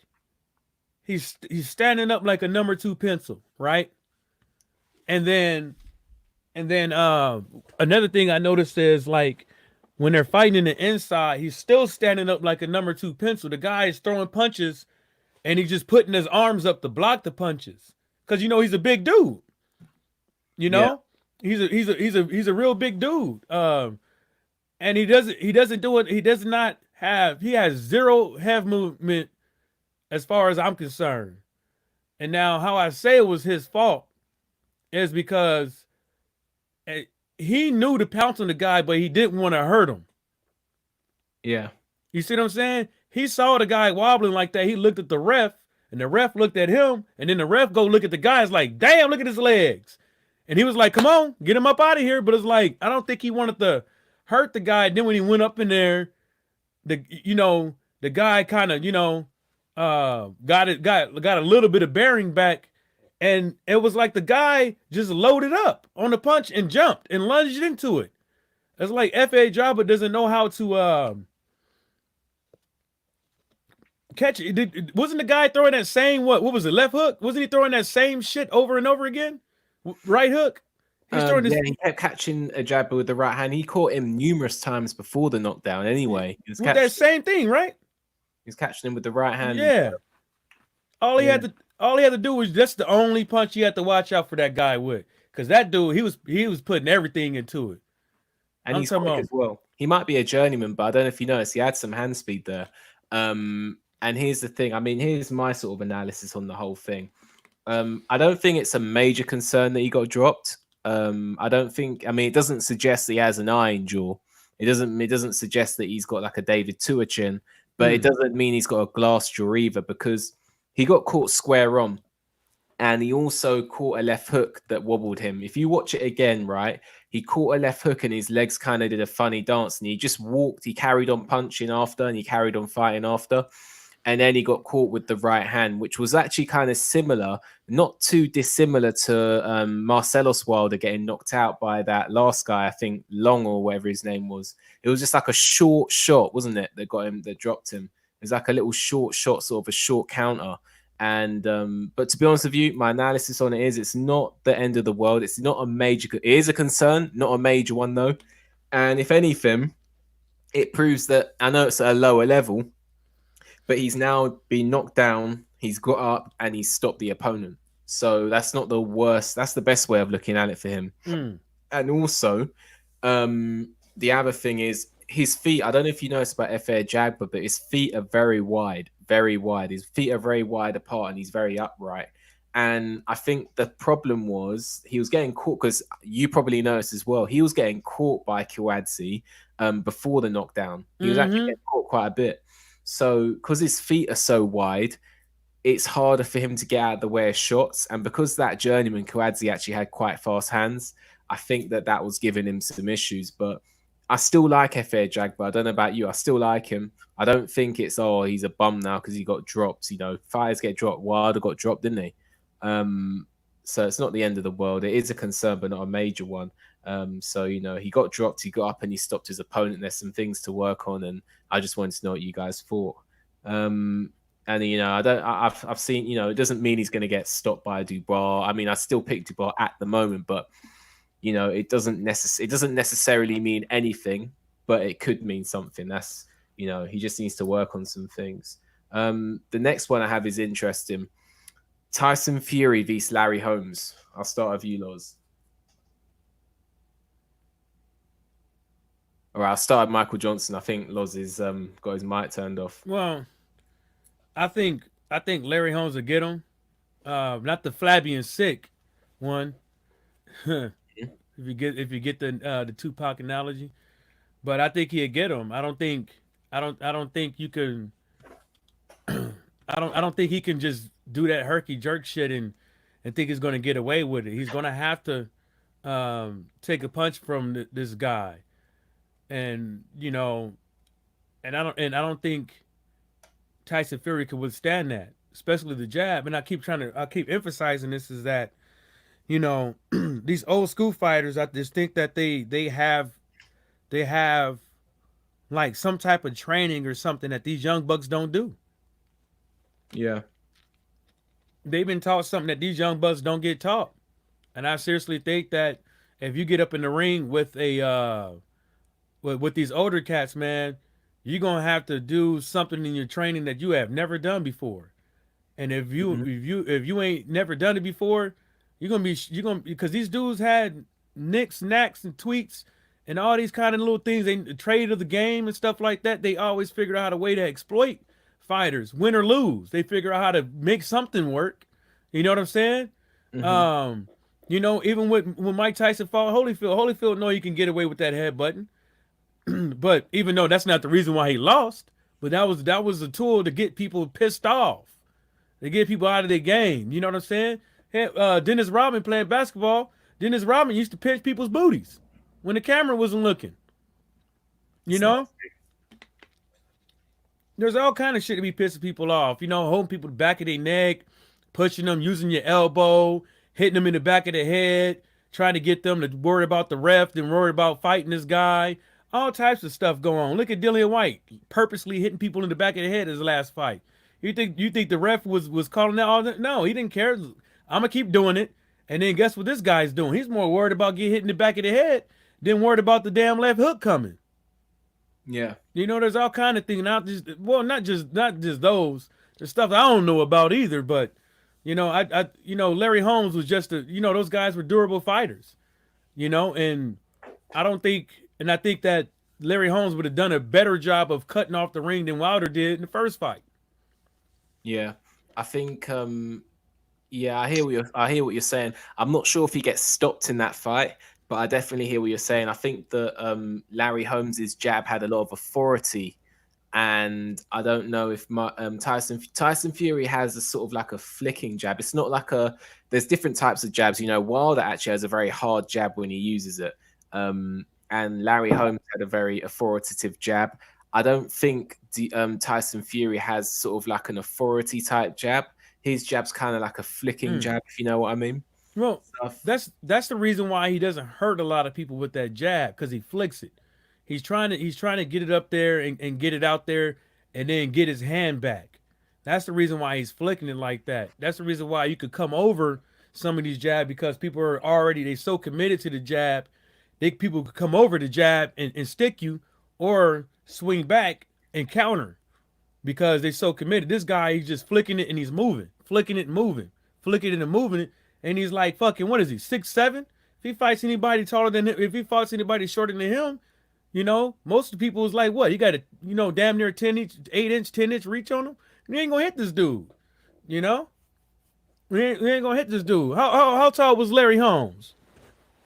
he's standing up like a number 2 pencil, right? And then another thing I noticed is, like, when they're fighting in the inside, he's still standing up like a number 2 pencil. The guy is throwing punches and he's just putting his arms up to block the punches. Cause he's a big dude. Yeah. He's a real big dude. And he doesn't do it. He has zero head movement as far as I'm concerned. And now how I say it was his fault is because he knew to pounce on the guy, but he didn't want to hurt him. Yeah. You see what I'm saying? He saw the guy wobbling like that. He looked at the ref, and the ref looked at him, and then the ref go look at the guy. It's like, damn, look at his legs. And he was like, come on, get him up out of here. But it's like, I don't think he wanted to hurt the guy. Then when he went up in there, the guy kind of, got a little bit of bearing back. And it was like the guy just loaded up on the punch and jumped and lunged into it. It's like F.A. Jabba doesn't know how to catch it. Wasn't the guy throwing that same, what was it, left hook? Wasn't he throwing that same shit over and over again? Right hook? Yeah, he kept catching a Jabba with the right hand. He caught him numerous times before the knockdown anyway. With that same thing, right? He's catching him with the right hand. Yeah. All he had to do was, that's the only punch he had to watch out for that guy with. Because that dude, he was putting everything into it. And he's quick as well. He might be a journeyman, but I don't know if you noticed, he had some hand speed there. And here's the thing. I mean, here's my sort of analysis on the whole thing. I don't think it's a major concern that he got dropped. I don't think. I mean, it doesn't suggest that he has an iron jaw. It doesn't suggest that he's got like a David Tua chin, but it doesn't mean he's got a glass jaw either, because he got caught square on, and he also caught a left hook that wobbled him. If you watch it again, right, he caught a left hook and his legs kind of did a funny dance, and he just walked. He carried on punching after, and he carried on fighting after. And then he got caught with the right hand, which was actually kind of similar, not too dissimilar to Marcelos Wilder getting knocked out by that last guy, I think Long or whatever his name was. It was just like a short shot, wasn't it, that dropped him? It was like a little short shot, sort of a short counter. And but to be honest with you, my analysis on it is it's not the end of the world. It's not a major. It is a concern, not a major one though. And if anything, it proves that, I know it's at a lower level, but he's now been knocked down, he's got up, and he's stopped the opponent. So that's not the worst. That's the best way of looking at it for him. And also, the other thing is his feet. I don't know if you noticed about F.A. Jabba, but his feet are very wide, very wide. His feet are very wide apart, and he's very upright. And I think the problem was he was getting caught, because you probably noticed as well, he was getting caught by Kouadzi before the knockdown. He was actually getting caught quite a bit. So because his feet are so wide, it's harder for him to get out of the way of shots. And because that journeyman Kouadzi actually had quite fast hands, I think that was giving him some issues. But I still like F.A. Jagba. I don't know about you. I still like him. I don't think it's, he's a bum now because he got dropped. Fighters get dropped. Wilder got dropped, didn't he? So it's not the end of the world. It is a concern, but not a major one. So, he got dropped, he got up and he stopped his opponent. There's some things to work on, and I just wanted to know what you guys thought. And I've seen, it doesn't mean he's going to get stopped by Dubois. I mean, I still pick Dubois at the moment, but it doesn't necessarily mean anything. but it could mean something. That's, he just needs to work on some things. The next one I have is interesting. Tyson Fury vs Larry Holmes. I'll start with you, Loz. All right, I'll start with Michael Johnson. I think Loz is got his mic turned off. Well, I think Larry Holmes will get him. Not the flabby and sick one. if you get the Tupac analogy, but I think he'll get him. I don't think you can. I don't think he can just do that herky jerk shit and think he's going to get away with it. He's going to have to take a punch from this guy, and I don't think Tyson Fury could withstand that, especially the jab. And I keep emphasizing this, is that these old school fighters, I just think that they have like some type of training or something that these young bucks don't do. Yeah. They've been taught something that these young bucks don't get taught. And I seriously think that if you get up in the ring with with these older cats, man, you're gonna have to do something in your training that you have never done before. And if you ain't never done it before, you're gonna because these dudes had nicks, knacks, and tweaks and all these kind of little things. They trade of the game and stuff like that. They always figure out a way to exploit fighters, win or lose. They figure out how to make something work. You know what I'm saying? Even when Mike Tyson fought Holyfield know you can get away with that headbutting. But even though that's not the reason why he lost, but that was a tool to get people pissed off, to get people out of their game. You know what I'm saying? Dennis Rodman playing basketball. Dennis Rodman used to pinch people's booties when the camera wasn't looking. There's all kind of shit to be pissing people off. Holding people the back of their neck, pushing them, using your elbow, hitting them in the back of the head, trying to get them to worry about the ref, then worry about fighting this guy. All types of stuff going on. Look at Dillian White purposely hitting people in the back of the head his last fight. You think the ref was calling that all that? No, he didn't care. I'm gonna keep doing it. And then guess what this guy's doing? He's more worried about getting hit in the back of the head than worried about the damn left hook coming. Yeah. There's all kind of things. Not just those. There's stuff I don't know about either. But Larry Holmes was just those guys were durable fighters. And I think that Larry Holmes would have done a better job of cutting off the ring than Wilder did in the first fight. Yeah, I think. I hear what you're saying. I'm not sure if he gets stopped in that fight, but I definitely hear what you're saying. I think that Larry Holmes's jab had a lot of authority, and I don't know if Tyson Fury has a sort of like a flicking jab. It's not like there's different types of jabs. Wilder actually has a very hard jab when he uses it. And Larry Holmes had a very authoritative jab. I don't think Tyson Fury has sort of like an authority type jab. His jab's kind of like a flicking jab, if you know what I mean. Well, that's the reason why he doesn't hurt a lot of people with that jab, because he flicks it. He's trying to get it up there and get it out there and then get his hand back. That's the reason why he's flicking it like that. That's the reason why you could come over some of these jabs, because people are they so committed to the jab. People could come over the jab and stick you or swing back and counter because they're so committed. This guy, he's just flicking it and he's moving, flicking it and moving, flicking it and moving it. And he's like, fucking, what is he, 6'7"? If he fights anybody taller than him, if he fights anybody shorter than him, most of the people is like, what? He got a, damn near 8-inch, 10-inch reach on him. You ain't gonna hit this dude. We ain't gonna hit this dude. How tall was Larry Holmes?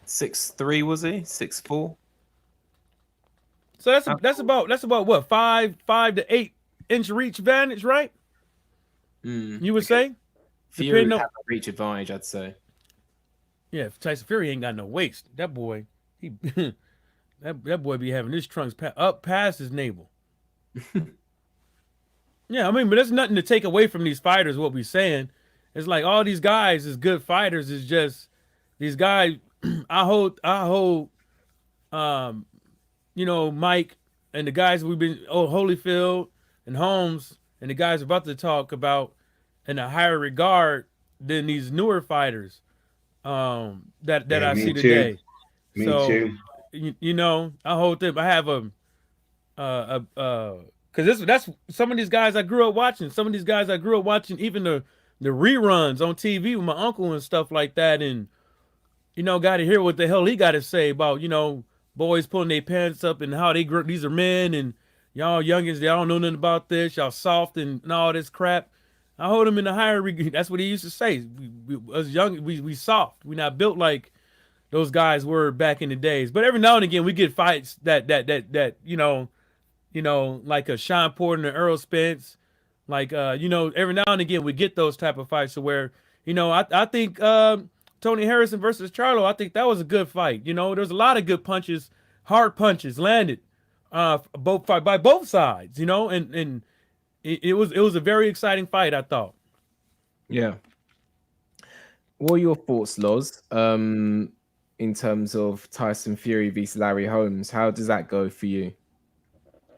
6'3", was he? 6'4"? So that's about what, 5 to 8 inch reach advantage, right? You would say? Fury would have a reach advantage, I'd say. Yeah, Tyson Fury ain't got no waist. That boy, he that boy be having his trunks up past his navel. Yeah, I mean, but there's nothing to take away from these fighters. What we're saying, it's like all these guys is good fighters. Is just these guys. I hold, Mike and the guys we've been, Holyfield and Holmes and the guys about to talk about in a higher regard than these newer fighters that I see today. Me too. I hold them. I have Because that's some of these guys I grew up watching. Some of these guys I grew up watching, even the reruns on TV with my uncle and stuff like that, and got to hear what the hell he got to say about boys pulling their pants up and how they grew. These are men and y'all youngins, y'all don't know nothing about this. Y'all soft and all this crap. I hold him in the higher regard. That's what he used to say. Us young, we soft. We not built like those guys were back in the days. But every now and again, we get fights that like a Sean Porter and Earl Spence. Like every now and again we get those type of fights to where I think Tony Harrison versus Charlo. I think that was a good fight. There's a lot of good punches, hard punches landed, by both sides. And it was a very exciting fight, I thought. Yeah. What are your thoughts, Loz? In terms of Tyson Fury versus Larry Holmes, how does that go for you?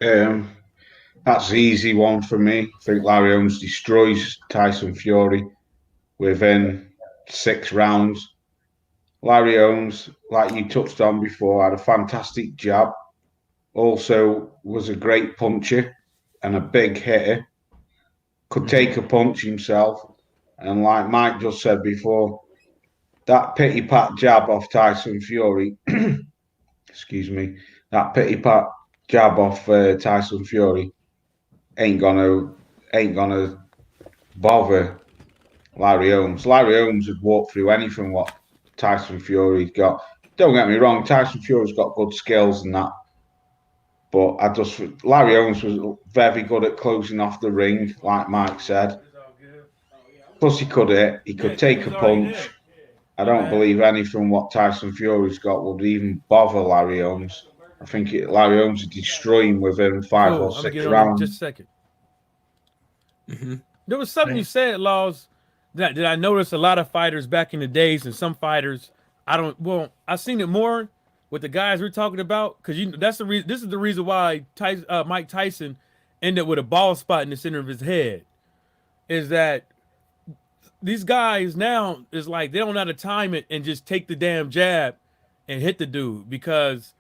That's the easy one for me. I think Larry Holmes destroys Tyson Fury within 6 rounds. Larry Holmes, like you touched on before, had a fantastic jab. Also was a great puncher and a big hitter. Could take a punch himself. And like Mike just said before, that pity pat jab off Tyson Fury, excuse me, that pity pat jab off Tyson Fury ain't gonna bother Larry Holmes. Larry Holmes would walk through anything what Tyson Fury's got. Don't get me wrong, Tyson Fury's got good skills and that. But Larry Holmes was very good at closing off the ring, like Mike said. Plus he could take a punch. I don't believe anything what Tyson Fury's got would even bother Larry Holmes. I think Larry Holmes would destroy him within 5 or 6 rounds. Just a second. There was something you said, Laws, that I noticed a lot of fighters back in the days, and some fighters I've seen it more with the guys we're talking about, because that's the reason. This is the reason why Mike Tyson ended up with a bald spot in the center of his head. Is that these guys now is like they don't know how to time it and just take the damn jab and hit the dude, because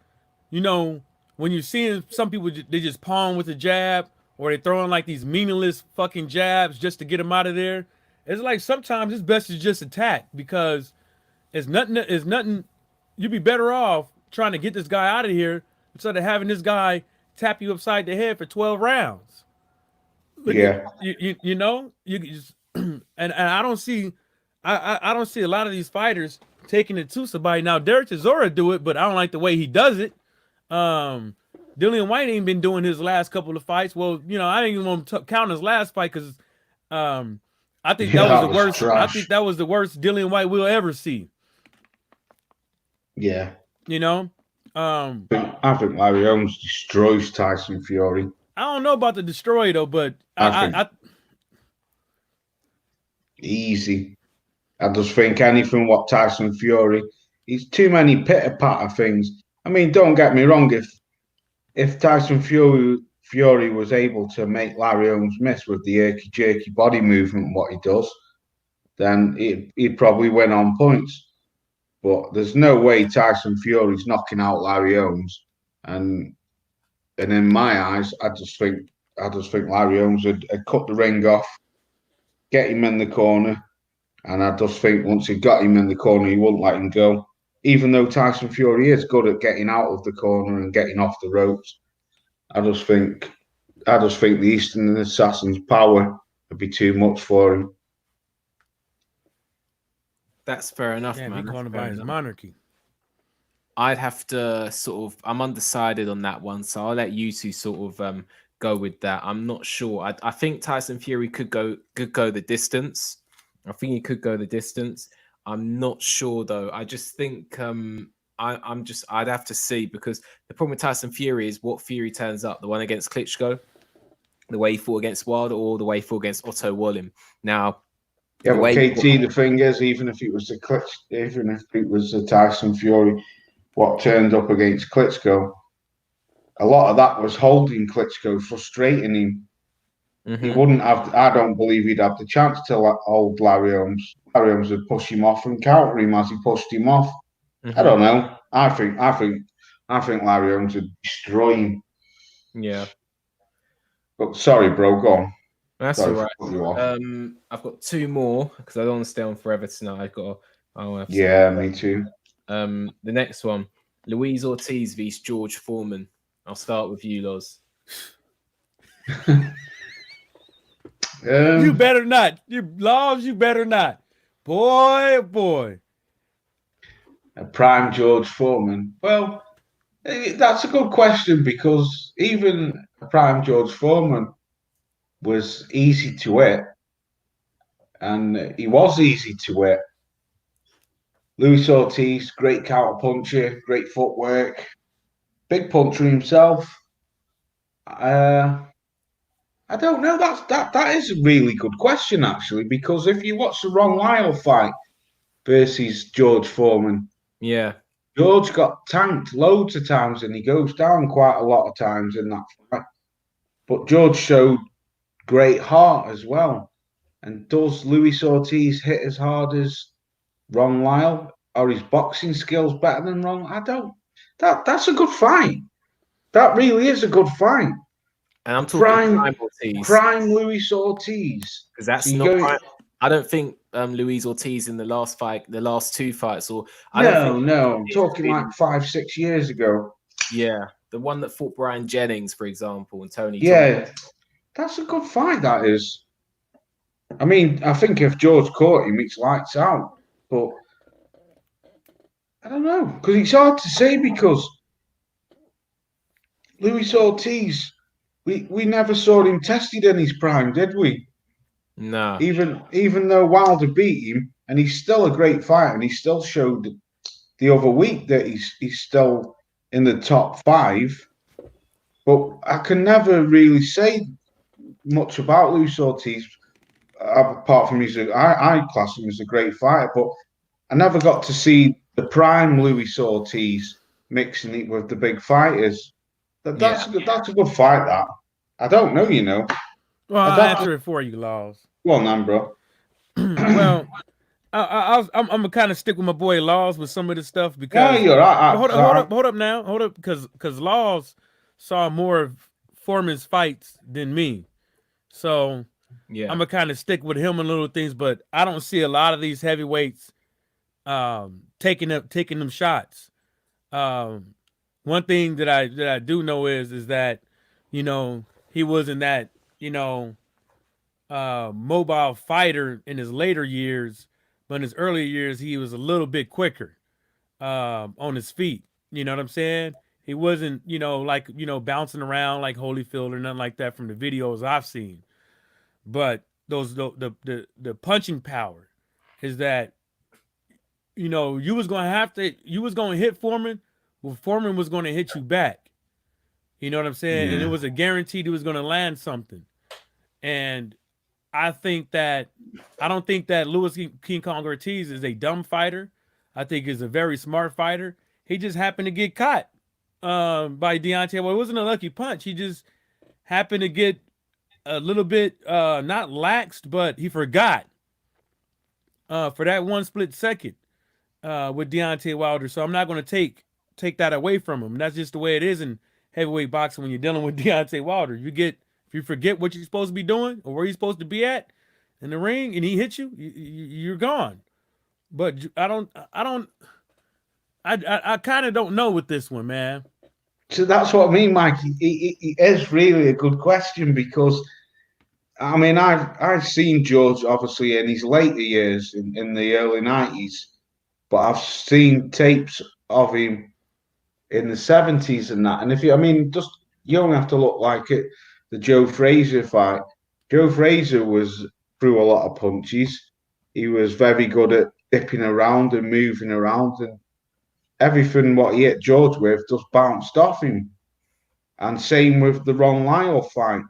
when you're seeing some people, they just palm with a jab, or they throwing like these meaningless fucking jabs just to get them out of there. It's like sometimes it's best to just attack, because it's nothing. You'd be better off trying to get this guy out of here instead of having this guy tap you upside the head for 12 rounds. Yeah. You just, and I don't see a lot of these fighters taking it to somebody. Now Derek Chisora do it, but I don't like the way he does it. Dillian White ain't been doing his last couple of fights. Well, I ain't even want to count his last fight, because I think that was the worst. Trash. I think that was the worst Dillian White we'll ever see. Yeah. I think Larry Holmes destroys Tyson Fury. I don't know about the destroy though, but I easy. I just think anything what Tyson Fury, he's too many pitter-patter things. I mean, don't get me wrong, if Tyson Fury was able to make Larry Holmes miss with the jerky body movement, what he does, then he'd probably win on points. But there's no way Tyson Fury's knocking out Larry Holmes, and in my eyes, I just think Larry Holmes would cut the ring off, get him in the corner, and I just think once he got him in the corner, he wouldn't let him go. Even though Tyson Fury is good at getting out of the corner and getting off the ropes, I just think the Eastern Assassin's power would be too much for him. That's fair enough, man. He calling by his monarchy. I'd have to I'm undecided on that one, so I'll let you two sort of go with that. I'm not sure. I think Tyson Fury could go the distance. I think he could go the distance. I'm not sure though. I just think I'd have to see, because the problem with Tyson Fury is what Fury turns up. The one against Klitschko, the way he fought against Wilder, or the way he fought against Otto Wallin. Now, yeah, but KT, the thing is, even if it was the Tyson Fury, what turned up against Klitschko, a lot of that was holding Klitschko, frustrating him. He wouldn't have. I don't believe he'd have the chance to hold Larry Holmes. Larry Holmes would push him off and counter him as he pushed him off. I don't know. I think Larry Holmes would destroy him. Yeah. But sorry, bro, go on. That's Sorry all for right. cutting you off. I've got two more because I don't want to stay on forever tonight. I'll have stuff. Yeah, me too. The next one, Luis Ortiz vs George Foreman. I'll start with you, Loz. You better not. You better not. Boy. Prime George Foreman. Well, that's a good question because even Prime George Foreman was easy to hit, and he was easy to hit. Luis Ortiz, great counter puncher, great footwork, big puncher himself. I don't know. That is a really good question actually, because if you watch the Ron Lyle fight versus George Foreman, Yeah. George got tanked loads of times and he goes down quite a lot of times in that fight. But George showed great heart as well. And does Luis Ortiz hit as hard as Ron Lyle? Are his boxing skills better than Ron? I don't. That's a good fight. That really is a good fight. And I'm talking Prime, prime Ortiz prime Luis Ortiz. because that's So you not go. prime. I don't think Luis Ortiz in the last fight, the last two fights, or I don't think No. I'm it's talking like been, 5, 6 years ago. yeah, the one that fought Brian Jennings, for example, and Tony Thompson. Yeah, that's a good fight. That is. I mean, I think if George caught him, it's lights out. But I don't know because it's hard to say because Luis Ortiz, we never saw him tested in his prime, did we? No. Even though Wilder beat him, and he's still a great fighter, and he still showed the other week that he's still in the top 5. But I can never really say much about Luis Ortiz apart from I class him as a great fighter, but I never got to see the prime Luis Ortiz mixing it with the big fighters. That's a good fight. That I don't know, you know. Well, I'll answer it for you, Laws. Go on, then, bro. Well, I'm gonna kind of stick with my boy Laws with some of this stuff because Yeah, you're right. hold up now, because Laws saw more of Foreman's fights than me, so Yeah. I'm gonna kind of stick with him on little things, but I don't see a lot of these heavyweights taking them shots. One thing that I do know is that, you know, he wasn't that, you know, mobile fighter in his later years, but in his earlier years he was a little bit quicker on his feet. You know what I'm saying? He wasn't, you know, like, you know, bouncing around like Holyfield or nothing like that from the videos I've seen. But the punching power is that, you know, you was gonna hit Foreman, well, Foreman was gonna hit you back. You know what I'm saying? Yeah. And it was a guaranteed he was gonna land something. And I don't think that Louis King Kong Ortiz is a dumb fighter. I think he's a very smart fighter. He just happened to get caught by Deontay. Well, it wasn't a lucky punch. He just happened to get a little bit not laxed, but he forgot for that one split second with Deontay Wilder. So I'm not going to take that away from him. That's just the way it is in heavyweight boxing when you're dealing with Deontay Wilder. If you forget what you're supposed to be doing or where you're supposed to be at in the ring, and he hits you, you're gone. But I kind of don't know with this one, man. So that's what I mean, Mike. It is really a good question because, I mean, I've seen George obviously in his later years in the early 90s, but I've seen tapes of him in the 70s and that. And you only have to look like it. The Joe Frazier fight. Joe Frazier threw a lot of punches. He was very good at dipping around and moving around, and everything what he hit George with just bounced off him. And same with the Ron Lyle fight.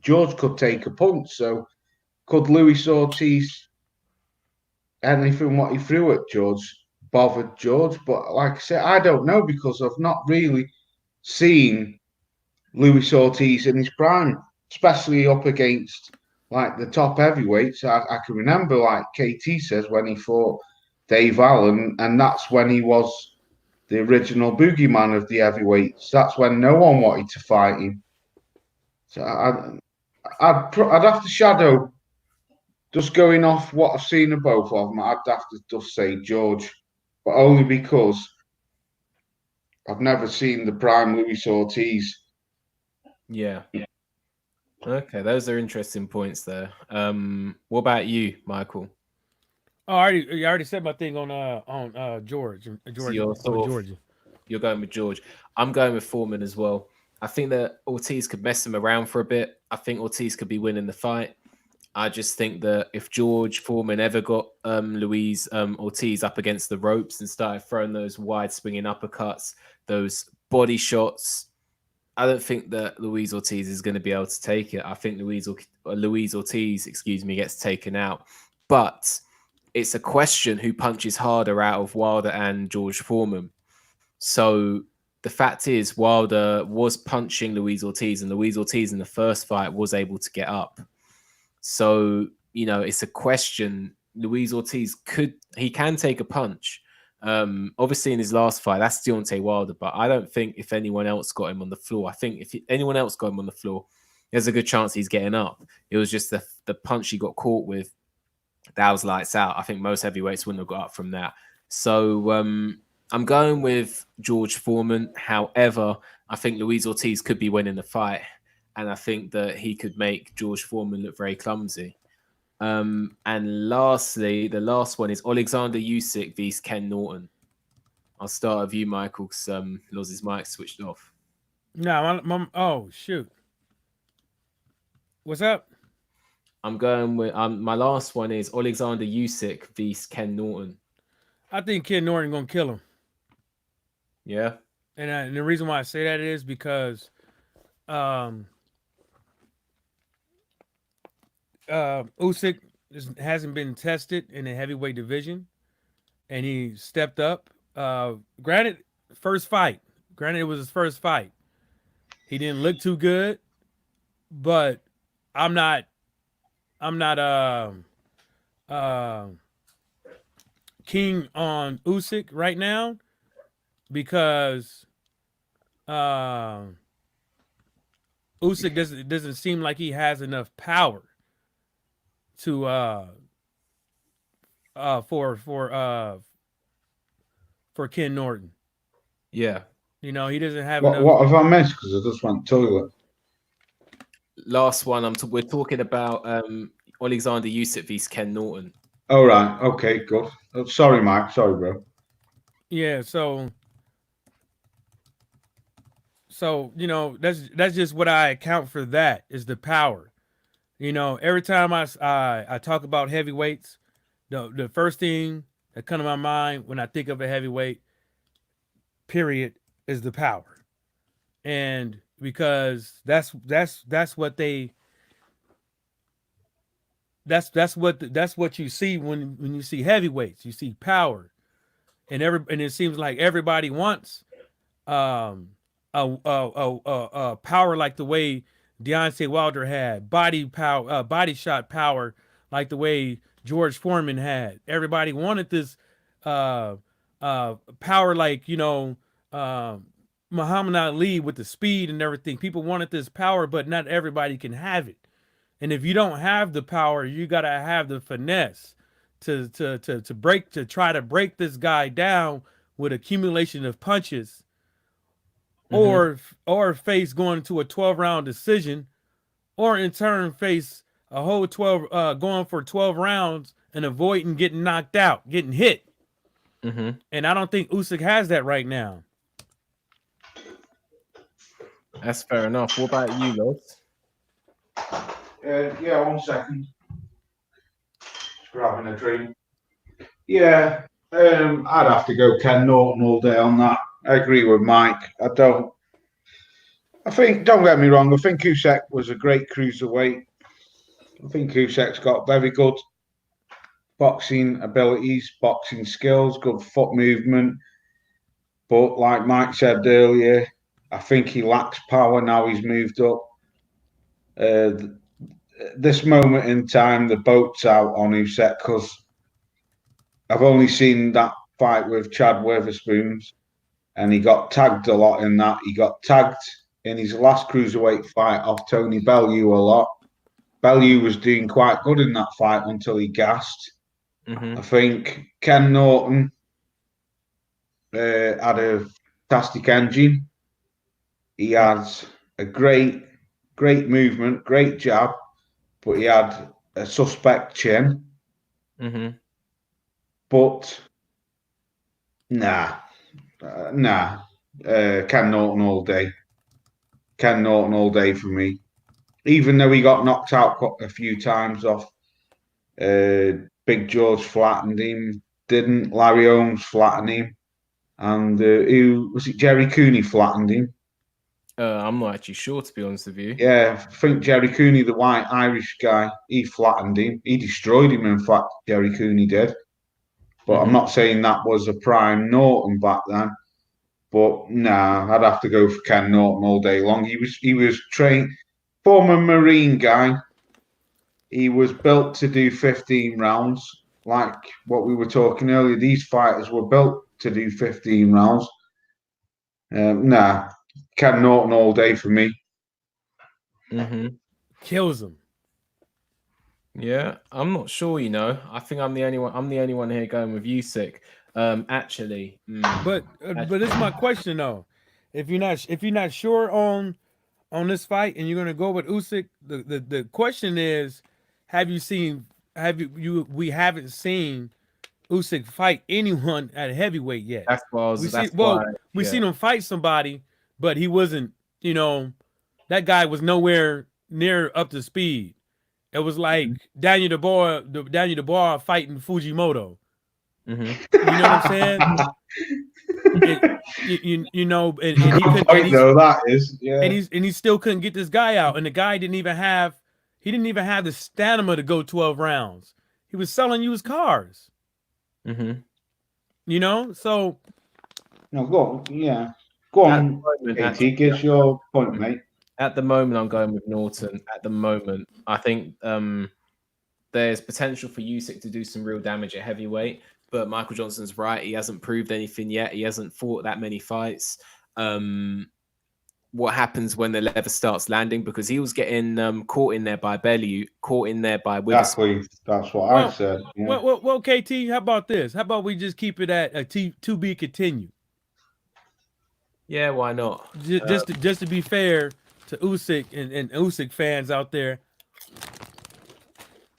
George could take a punch, so could Luis Ortiz anything what he threw at George bothered George? But like I said, I don't know because I've not really seen Luis Ortiz in his prime, especially up against like the top heavyweights. I can remember, like KT says, when he fought Dave Allen, and that's when he was the original boogeyman of the heavyweights. That's when no one wanted to fight him. So I'd have to shadow, just going off what I've seen of both of them, I'd have to just say George, but only because I've never seen the prime Luis Ortiz. Yeah. Okay, those are interesting points there. What about you, Michael? Oh, I already said my thing on George. So you're Georgia. You're going with George. I'm going with Foreman as well. I think that Ortiz could mess him around for a bit. I think Ortiz could be winning the fight. I just think that if George Foreman ever got Luis Ortiz up against the ropes and started throwing those wide swinging uppercuts, those body shots, I don't think that Luis Ortiz is going to be able to take it. I think Luis Ortiz, gets taken out. But it's a question who punches harder out of Wilder and George Foreman. So the fact is, Wilder was punching Luis Ortiz, and Luis Ortiz in the first fight was able to get up. So, it's a question. Luis Ortiz can take a punch. Obviously in his last fight, that's Deontay Wilder, but I don't think if anyone else got him on the floor, I think if anyone else got him on the floor, there's a good chance he's getting up. It was just the punch he got caught with. That was lights out. I think most heavyweights wouldn't have got up from that. So I'm going with George Foreman. However, I think Luis Ortiz could be winning the fight. And I think that he could make George Foreman look very clumsy. And lastly, the last one is Oleksandr Usyk vs Ken Norton. I'll start with you, Michael, because Loz's mic switched off. No, oh, shoot. What's up? I'm going with my last one is Oleksandr Usyk vs Ken Norton. I think Ken Norton gonna kill him. Yeah. And the reason why I say that is because Usyk hasn't been tested in the heavyweight division, and he stepped up. Granted, first fight. Granted, it was his first fight. He didn't look too good, but I'm not keen on Usyk right now because Usyk doesn't seem like he has enough power to for Ken Norton. Yeah. He doesn't have What, enough. what have I missed? Because I just went toilet. Last one, we're talking about Oleksandr Usyk vs Ken Norton. Oh, right. Okay, good. Oh, sorry, Mike. Sorry, bro. Yeah, so that's just what I account for. That is the power. Every time I talk about heavyweights, the first thing that comes to my mind when I think of a heavyweight, period, is the power. And because that's what you see when you see heavyweights. You see power, and it seems like everybody wants a power like the way Deontay Wilder had, body power, body shot power like the way George Foreman had. Everybody wanted this power like Muhammad Ali with the speed and everything. People wanted this power, but not everybody can have it. And if you don't have the power, you gotta have the finesse to try to break this guy down with accumulation of punches, or face going to a 12-round decision, or in turn face a whole 12 going for 12 rounds and avoiding getting knocked out, getting hit. And I don't think Usyk has that right now. That's fair enough. What about you, Loz? Yeah, 1 second. Just grabbing a drink. Yeah, I'd have to go Ken Norton all day on that. I agree with Mike. Don't get me wrong, I think Usyk was a great cruiserweight. I think Usyk's got very good boxing abilities, boxing skills, good foot movement. But like Mike said earlier, I think he lacks power now he's moved up. This moment in time, the boat's out on Usyk because I've only seen that fight with Chad Witherspoon's. and he got tagged a lot in that. He got tagged in his last cruiserweight fight off Tony Bellew a lot. Bellew was doing quite good in that fight until he gassed. I think Ken Norton had a fantastic engine. He has a great movement, great jab, but he had a suspect chin. But nah. Ken Norton all day. Ken Norton all day for me. Even though he got knocked out a few times off, Big George flattened him. Didn't Larry Holmes flatten him? And who was it? Jerry Cooney flattened him. I'm not actually sure, to be honest with you. Yeah, I think Jerry Cooney, the white Irish guy, he flattened him. He destroyed him, in fact, Jerry Cooney did. But I'm not saying that was a prime Norton back then. But nah, I'd have to go for Ken Norton all day long. He was trained, former Marine guy. He was built to do 15 rounds, like what we were talking earlier. These fighters were built to do 15 rounds. Nah, Ken Norton all day for me. Kills him. Yeah, I'm not sure. I think I'm the only one. I'm the only one here going with Usyk. Actually, but it's my question though. If you're not sure on this fight and you're gonna go with Usyk, the question is, we haven't seen Usyk fight anyone at heavyweight yet. That's what I was. We seen him fight somebody, but he wasn't. That guy was nowhere near up to speed. It was like Daniel Dubois fighting Fujimoto. You know what I'm saying? And he still couldn't get this guy out, and the guy didn't even have the stamina to go 12 rounds. He was selling used cars. So no, go on, KT, give your point, mate. At the moment, I'm going with Norton. At the moment, I think there's potential for Usyk to do some real damage at heavyweight, but Michael Johnson's right. He hasn't proved anything yet. He hasn't fought that many fights. What happens when the lever starts landing? Because he was getting caught in there by Bellew, caught in there by Witherspoon. Exactly. That's what I said. Yeah. Well, KT, how about this? How about we just keep it at a to be continued? Yeah, why not? Just to be fair to Usyk and Usyk fans out there.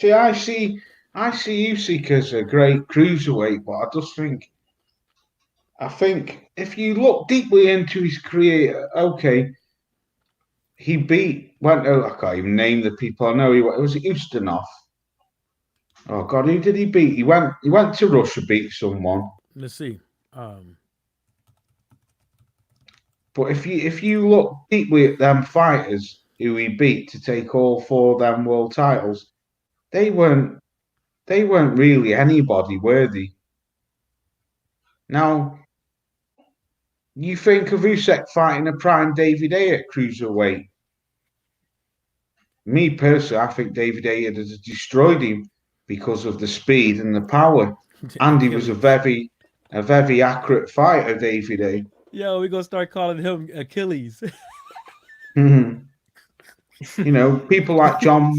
See, I see Usyk as a great cruiserweight, but I just think if you look deeply into his career, okay, he I can't even name the people. I know it was Ustinov. Oh God, who did he beat? He went to Russia, beat someone. Let's see. But if you look deeply at them fighters who he beat to take all 4 of them world titles, they weren't really anybody worthy. Now, you think of Usyk fighting a prime David A at cruiserweight. Me personally, I think David A had destroyed him because of the speed and the power. And he was a very accurate fighter, David A. Yo, we're gonna start calling him Achilles. People like John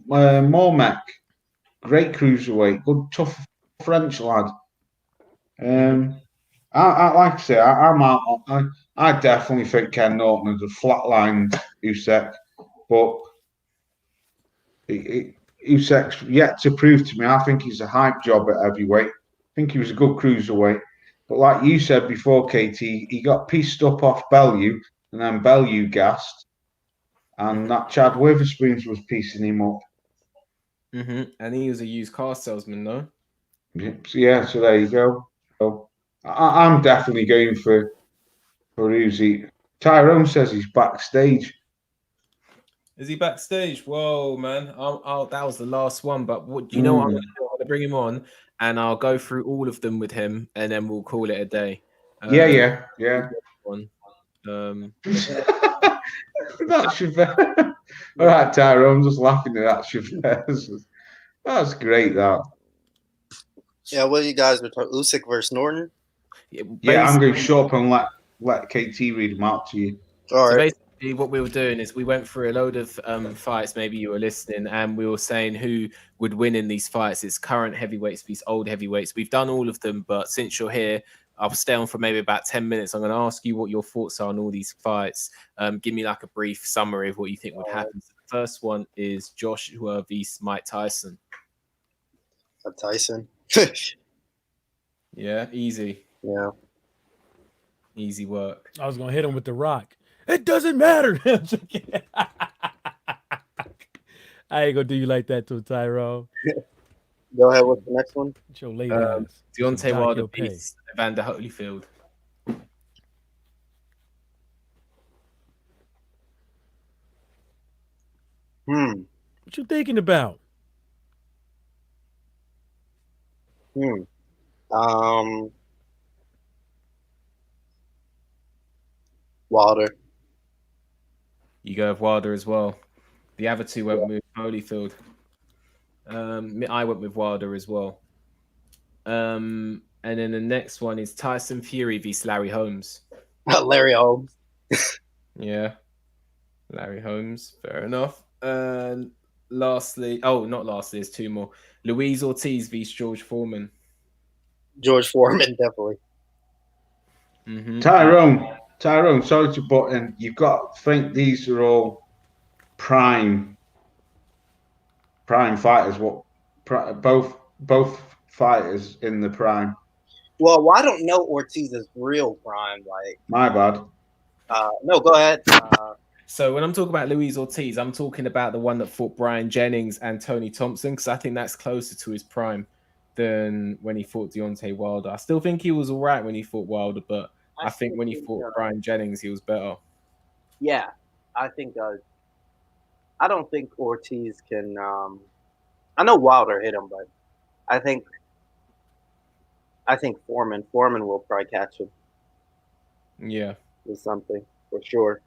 Mormack, great cruiserweight, good tough French lad. I like I say, I definitely think Ken Norton has a flatlined Usyk, but Usyk's yet to prove to me. I think he's a hype job at heavyweight. I think he was a good cruiserweight. But like you said before, KT, he got pieced up off Bellew, and then Bellew gassed, and that Chad Witherspoon was piecing him up. And he was a used car salesman, though. Yeah, so there you go. So I'm definitely going for Usyk. Tyrone says he's backstage. Is he backstage? Whoa, man! That was the last one. But what do you know? What I'm going to do? I'm going to bring him on, and I'll go through all of them with him, and then we'll call it a day. Yeah. That should be all right, Tyrone. I'm just laughing at that. That's great. That. Yeah, what are you guys were talking? Usyk versus Norton. Yeah, I'm going short and let let KT read them out to you. All So right. basically, what we were doing is we went through a load of fights. Maybe you were listening, and we were saying who would win in these fights. It's current heavyweights, these old heavyweights. We've done all of them, but since you're here, I'll stay on for maybe about 10 minutes. I'm going to ask you what your thoughts are on all these fights. Give me like a brief summary of what you think would happen. So the first one is Joshua vs Mike Tyson. Tyson. Yeah, easy. Yeah. Easy work. I was gonna hit him with the rock. It doesn't matter. I ain't gonna do you like that to Tyrone. Go ahead. What's the next one? It's your late ass. Deontay Wilder pay. beats Evander Holyfield. What you thinking about? Wilder. You go with Wilder as well. The other two went with Holyfield. I went with Wilder as well. And then the next one is Tyson Fury vs Larry Holmes. Larry Holmes. Yeah. Larry Holmes. Fair enough. And lastly, not lastly, there's two more. Luis Ortiz vs George Foreman. George Foreman, definitely. Mm-hmm. Tyrone, sorry to butt in. You've got to think these are all prime fighters. Both fighters in the prime. Well, I don't know Ortiz's real prime. Like, my bad. No, go ahead. So when I'm talking about Luis Ortiz, I'm talking about the one that fought Brian Jennings and Tony Thompson, because I think that's closer to his prime than when he fought Deontay Wilder. I still think he was all right when he fought Wilder, but I think when he fought Brian Jennings, he was better. Yeah, I think. I don't think Ortiz can. I know Wilder hit him, but I think Foreman will probably catch him. Yeah, with something for sure.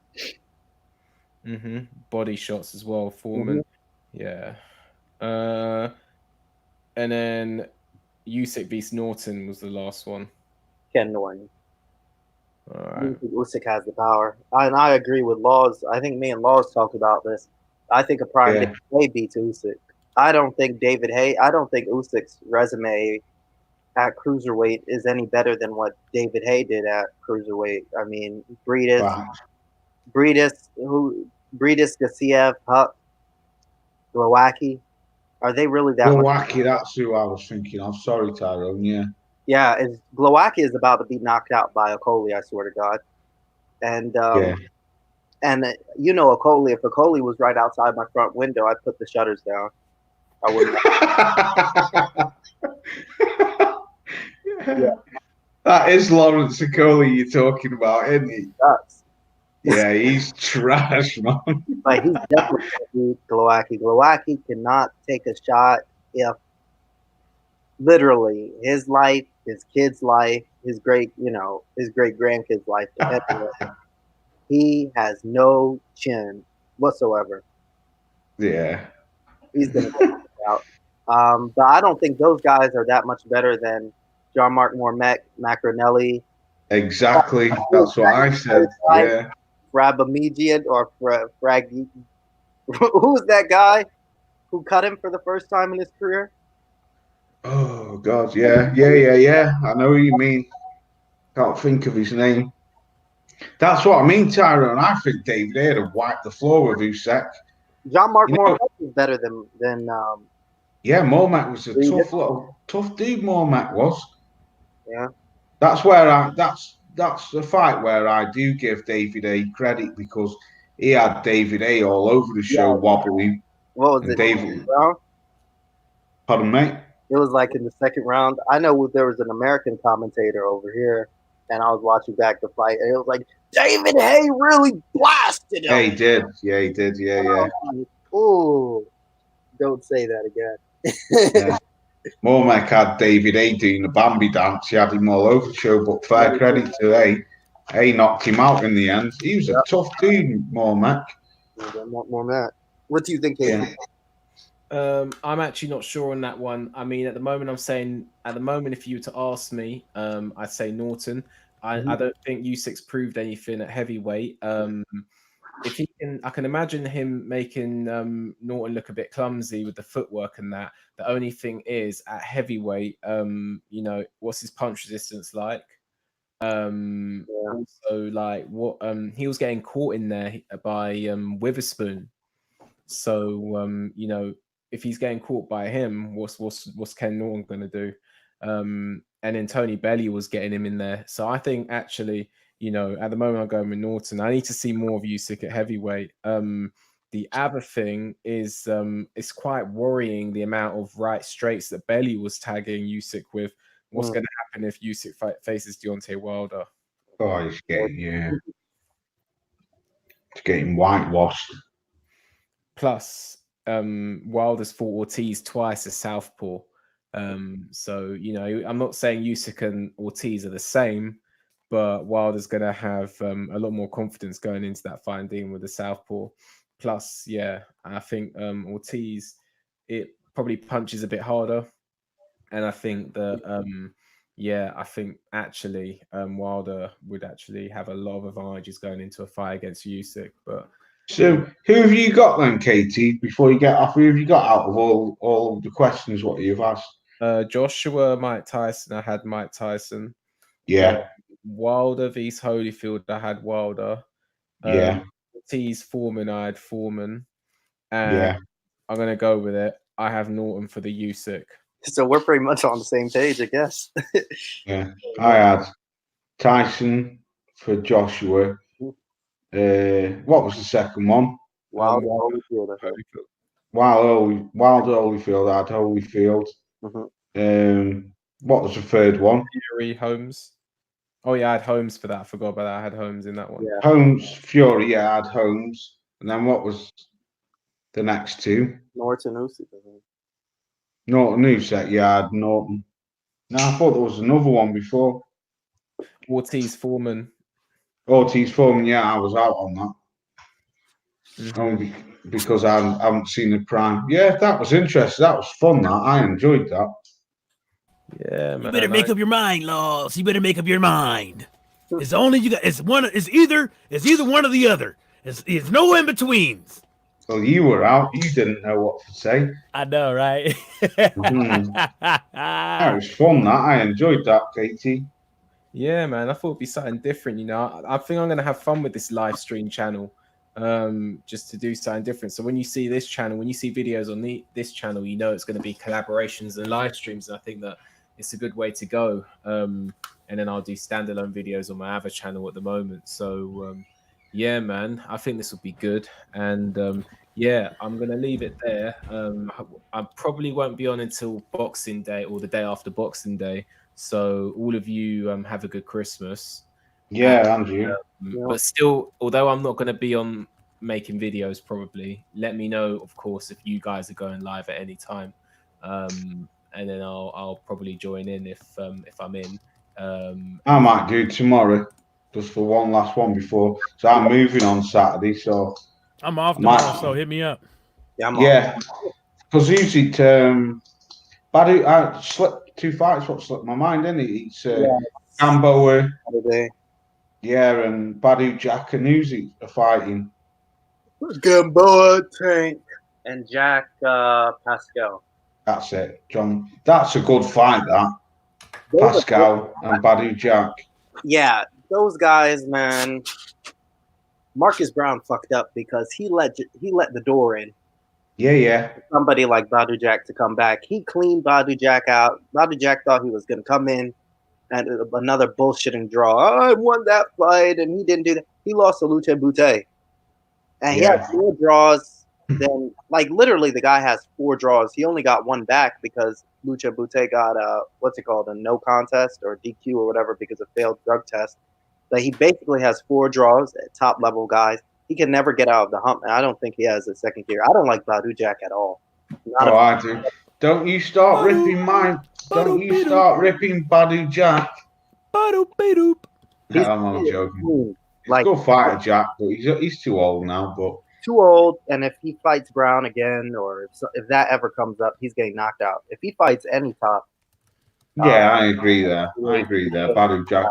Body shots as well, Foreman. Yeah. And then Usyk vs Norton was the last one. Ken Norton. All right. Usyk has the power, and I agree with Laws. I think me and Laws talked about this. I think a prime David Hay beats Usyk. I don't think Usyk's resume at cruiserweight is any better than what David Hay did at cruiserweight. I mean, Breedis, Gassiev, Huck, Glowacki. Are they really that Glowacki, that's who I was thinking of. Sorry, Tyrone, yeah. Yeah, Glowacki is about to be knocked out by Okolie, I swear to God. And and you know Okolie, if Okolie was right outside my front window, I'd put the shutters down. I wouldn't. Yeah. That is Lawrence Okolie you're talking about, isn't he? That's. Yeah, he's trash, man. Like, he's definitely going to beat Glowacki. Glowacki cannot take a shot if literally his life, his kid's life, his great grandkid's life depends on him. He has no chin whatsoever. Yeah. He's going to take it out. But I don't think those guys are that much better than John Mark Mormet, Macronelli. Exactly. That's what I said. Yeah. Frabamigian or Frag. Who's that guy who cut him for the first time in his career? Oh, God. Yeah. I know what you mean. Can't think of his name. That's what I mean, Tyrone. I think David Hay would wipe the floor with Usyk. John Mark Mormet is better than yeah, Mormat was a tough dude. Mormat was. Yeah. That's where that's the fight where I do give David Hay credit, because he had David Hay all over the show, wobbling. What was it? David, pardon, mate? It was like in the second round. I know there was an American commentator over here, and I was watching back the fight, and it was like, David Hay really blasted him. Yeah, he did. Yeah. Oh, don't say that again. Yeah. Mormac had David Hay doing the Bambi dance. He had him all over the show, but fair credit to Hay. Hay knocked him out in the end. He was a tough dude, Mormac. Mormac. What do you think, Hayden? I'm actually not sure on that one. I mean, at the moment, if you were to ask me, I'd say Norton. I don't think Usyk's proved anything at heavyweight. If he can, I can imagine him making Norton look a bit clumsy with the footwork and that. The only thing is at heavyweight, you know, what's his punch resistance like? Also, like what he was getting caught in there by Witherspoon. So you know, if he's getting caught by him, what's Ken Norton gonna do? And then Tony Bellew was getting him in there. So I think actually, you know, at the moment I'm going with Norton. I need to see more of Usyk at heavyweight. The other thing is it's quite worrying the amount of right straights that Bellew was tagging Usyk with. What's going to happen if Usyk faces Deontay Wilder? Oh, he's getting whitewashed. Plus, Wilder's fought Ortiz twice as southpaw. So, you know, I'm not saying Usyk and Ortiz are the same, but Wilder's going to have a lot more confidence going into that fight and dealing with the southpaw. Plus, yeah, I think Ortiz, it probably punches a bit harder. And I think that, yeah, I think actually Wilder would actually have a lot of advantages going into a fight against Usyk. But so, who have you got then, Katie? Before you get off, who have you got out of all the questions what you've asked? Joshua, Mike Tyson. I had Mike Tyson. Yeah. Wilder vs Holyfield. I had Wilder. Yeah. Ortiz Foreman. I had Foreman. And Yeah. I'm gonna go with it. I have Norton for the Usyk. So we're pretty much on the same page, I guess. Yeah. I had Tyson for Joshua. What was the second one? Wilder Holyfield. Wilder Holyfield. I had Holyfield. What was the third one? Fury Holmes. Oh yeah, I had Holmes for that. I forgot about that. I had Holmes in that one. Yeah. Holmes Fury. Yeah, I had Holmes. And then what was the next two? Norton Usyk. Norton Usyk. Yeah, I had Norton. No, I thought there was another one before. Ortiz Foreman. Ortiz Foreman. Yeah, I was out on that. Only because I haven't seen the prime. Yeah, that was interesting. That was fun. That I enjoyed that. Yeah, man. You better make up your mind, Laws. You better make up your mind. It's only you got. It's one. It's either one or the other. It's no in betweens. Well, you were out. You didn't know what to say. I know, right? That was fun. That I enjoyed that, Katie. Yeah, man. I thought it'd be something different. You know, I think I'm gonna have fun with this live stream channel. Just to do something different. So when you see this channel, when you see videos on this channel, you know it's going to be collaborations and live streams. And I think that it's a good way to go. And then I'll do standalone videos on my other channel at the moment. So yeah, man, I think this will be good. And yeah, I'm going to leave it there. I probably won't be on until Boxing Day or the day after Boxing Day. So all of you have a good Christmas. Yeah, Andrew. But still, although I'm not going to be on making videos, probably let me know, of course, if you guys are going live at any time, and then I'll probably join in if I'm in. I might do tomorrow, just for one last one before. So I'm moving on Saturday, so I'm off tomorrow. So hit me up. Yeah, because usually Badu, I slipped 2 fights. What slipped my mind, didn't it? It's Gamboa. Yeah, and Badu Jack and Usyk are fighting. Gamboa, Tank, and Jack Pascal. That's it, John. That's a good fight, that. Pascal and Badu Jack. Yeah, those guys, man. Marcus Brown fucked up because he let the door in. Yeah. Somebody like Badu Jack to come back. He cleaned Badu Jack out. Badu Jack thought he was going to come in and another bullshitting draw. Oh, I won that fight, and he didn't do that. He lost to Lucha Bute. And he had 4 draws. Then, like, literally, the guy has 4 draws. He only got 1 back because Lucha Bute got a no contest or DQ or whatever because of failed drug test. But he basically has 4 draws at top level guys. He can never get out of the hump, and I don't think he has a second gear. I don't like Badu Jack at all. I do. Don't you start ripping mine. Don't you start ripping Badu Jack. Badu Badoop. I'm only joking. He's a good fighter, Jack, but he's too old now. But too old, and if he fights Brown again, or if that ever comes up, he's getting knocked out. If he fights any top, I agree there. Badu Jack.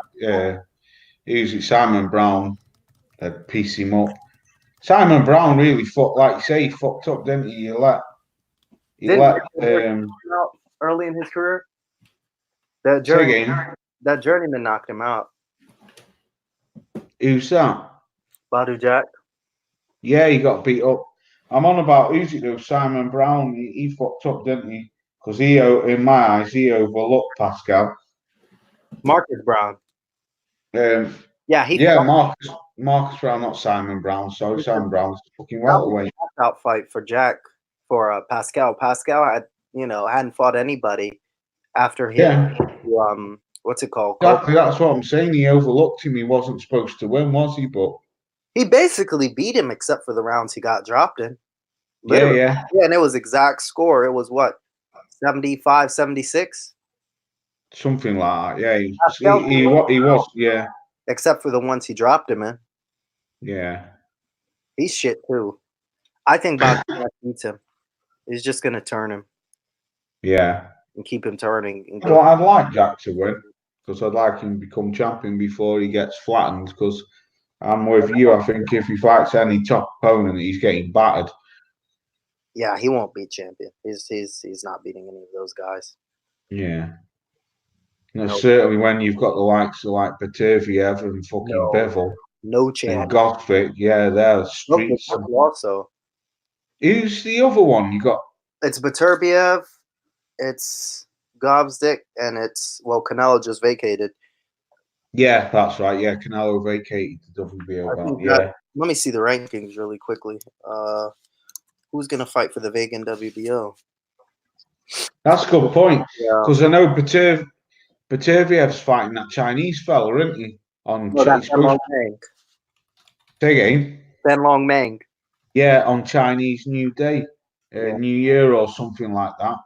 Usyk, Simon Brown, they'd piece him up. Simon Brown really fucked, like you say, he fucked up, didn't he? He Didn't let come out early in his career? That say again. journeyman knocked him out. Who's that? Badu Jack. Yeah, he got beat up. I'm on about Usyk though. Simon Brown, he fucked up, didn't he? Because in my eyes, he overlooked Pascal. Marcus Brown. Yeah, Marcus Brown, not Simon Brown. Sorry, Simon Brown's fucking welterweight. Out fight for Jack for Pascal. Pascal had hadn't fought anybody after him. Yeah. What's it called? Exactly, that's what I'm saying. He overlooked him. He wasn't supposed to win, was he? But he basically beat him except for the rounds he got dropped in. Literally. Yeah, and it was exact score. It was what, 75-76? Something like that. Yeah, he was. Yeah, except for the ones he dropped him in. Yeah, he's shit too. I think Badu beats him. He's just gonna turn him. Yeah, and keep him turning. Well, I'd like Jack to win because I'd like him to become champion before he gets flattened. Because I'm with you. I think if he fights any top opponent, he's getting battered. Yeah, he won't be champion. He's not beating any of those guys. Yeah. No, certainly when you've got the likes of like Peterviev and fucking Bivol. No chance. And Gothic, yeah, they're streets. Also. Who's the other one you got? It's Beterbiev, it's Gobsdick, and it's Canelo just vacated. Yeah, that's right. Yeah, Canelo vacated the WBO belt. Yeah. Let me see the rankings really quickly. Who's gonna fight for the vacant WBO? That's a good point. Because I know Beterviev's fighting that Chinese fella, isn't he? That's Ben Long Meng. Say again. Ben Long Meng. Yeah, on Chinese New Day, New Year or something like that.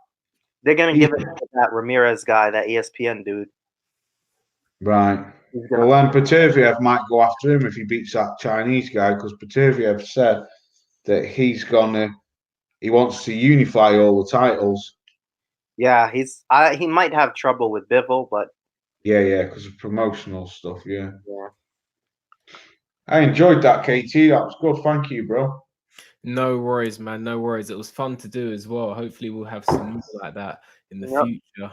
They're gonna give it to that Ramirez guy, that ESPN dude. Right. Well, then Peterviev might go after him if he beats that Chinese guy, because Peterviev said that he wants to unify all the titles. Yeah, he might have trouble with Bivol, but yeah, because of promotional stuff. Yeah. I enjoyed that, KT. That was good. Thank you, bro. No worries, man. No worries. It was fun to do as well. Hopefully, we'll have some more like that in the future.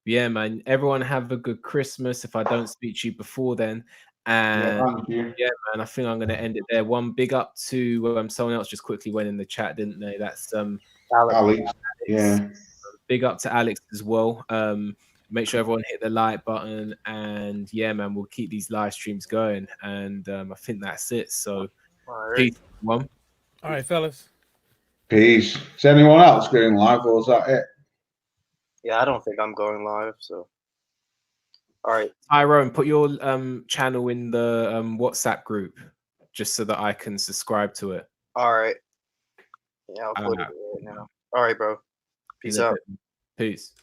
Yeah, man. Everyone have a good Christmas. If I don't speak to you before then, and yeah, man, I think I'm going to end it there. One big up to someone else just quickly went in the chat, didn't they? That's Alex. Yeah. Big up to Alex as well. Make sure everyone hit the like button, and yeah, man, we'll keep these live streams going. And I think that's it. So, peace, everyone. All right, fellas. Peace. Is anyone else going live, or is that it? Yeah, I don't think I'm going live. So, all right, Tyrone, put your channel in the WhatsApp group just so that I can subscribe to it. All right. Yeah, I'll put it right now. All right, bro. Peace out. Peace.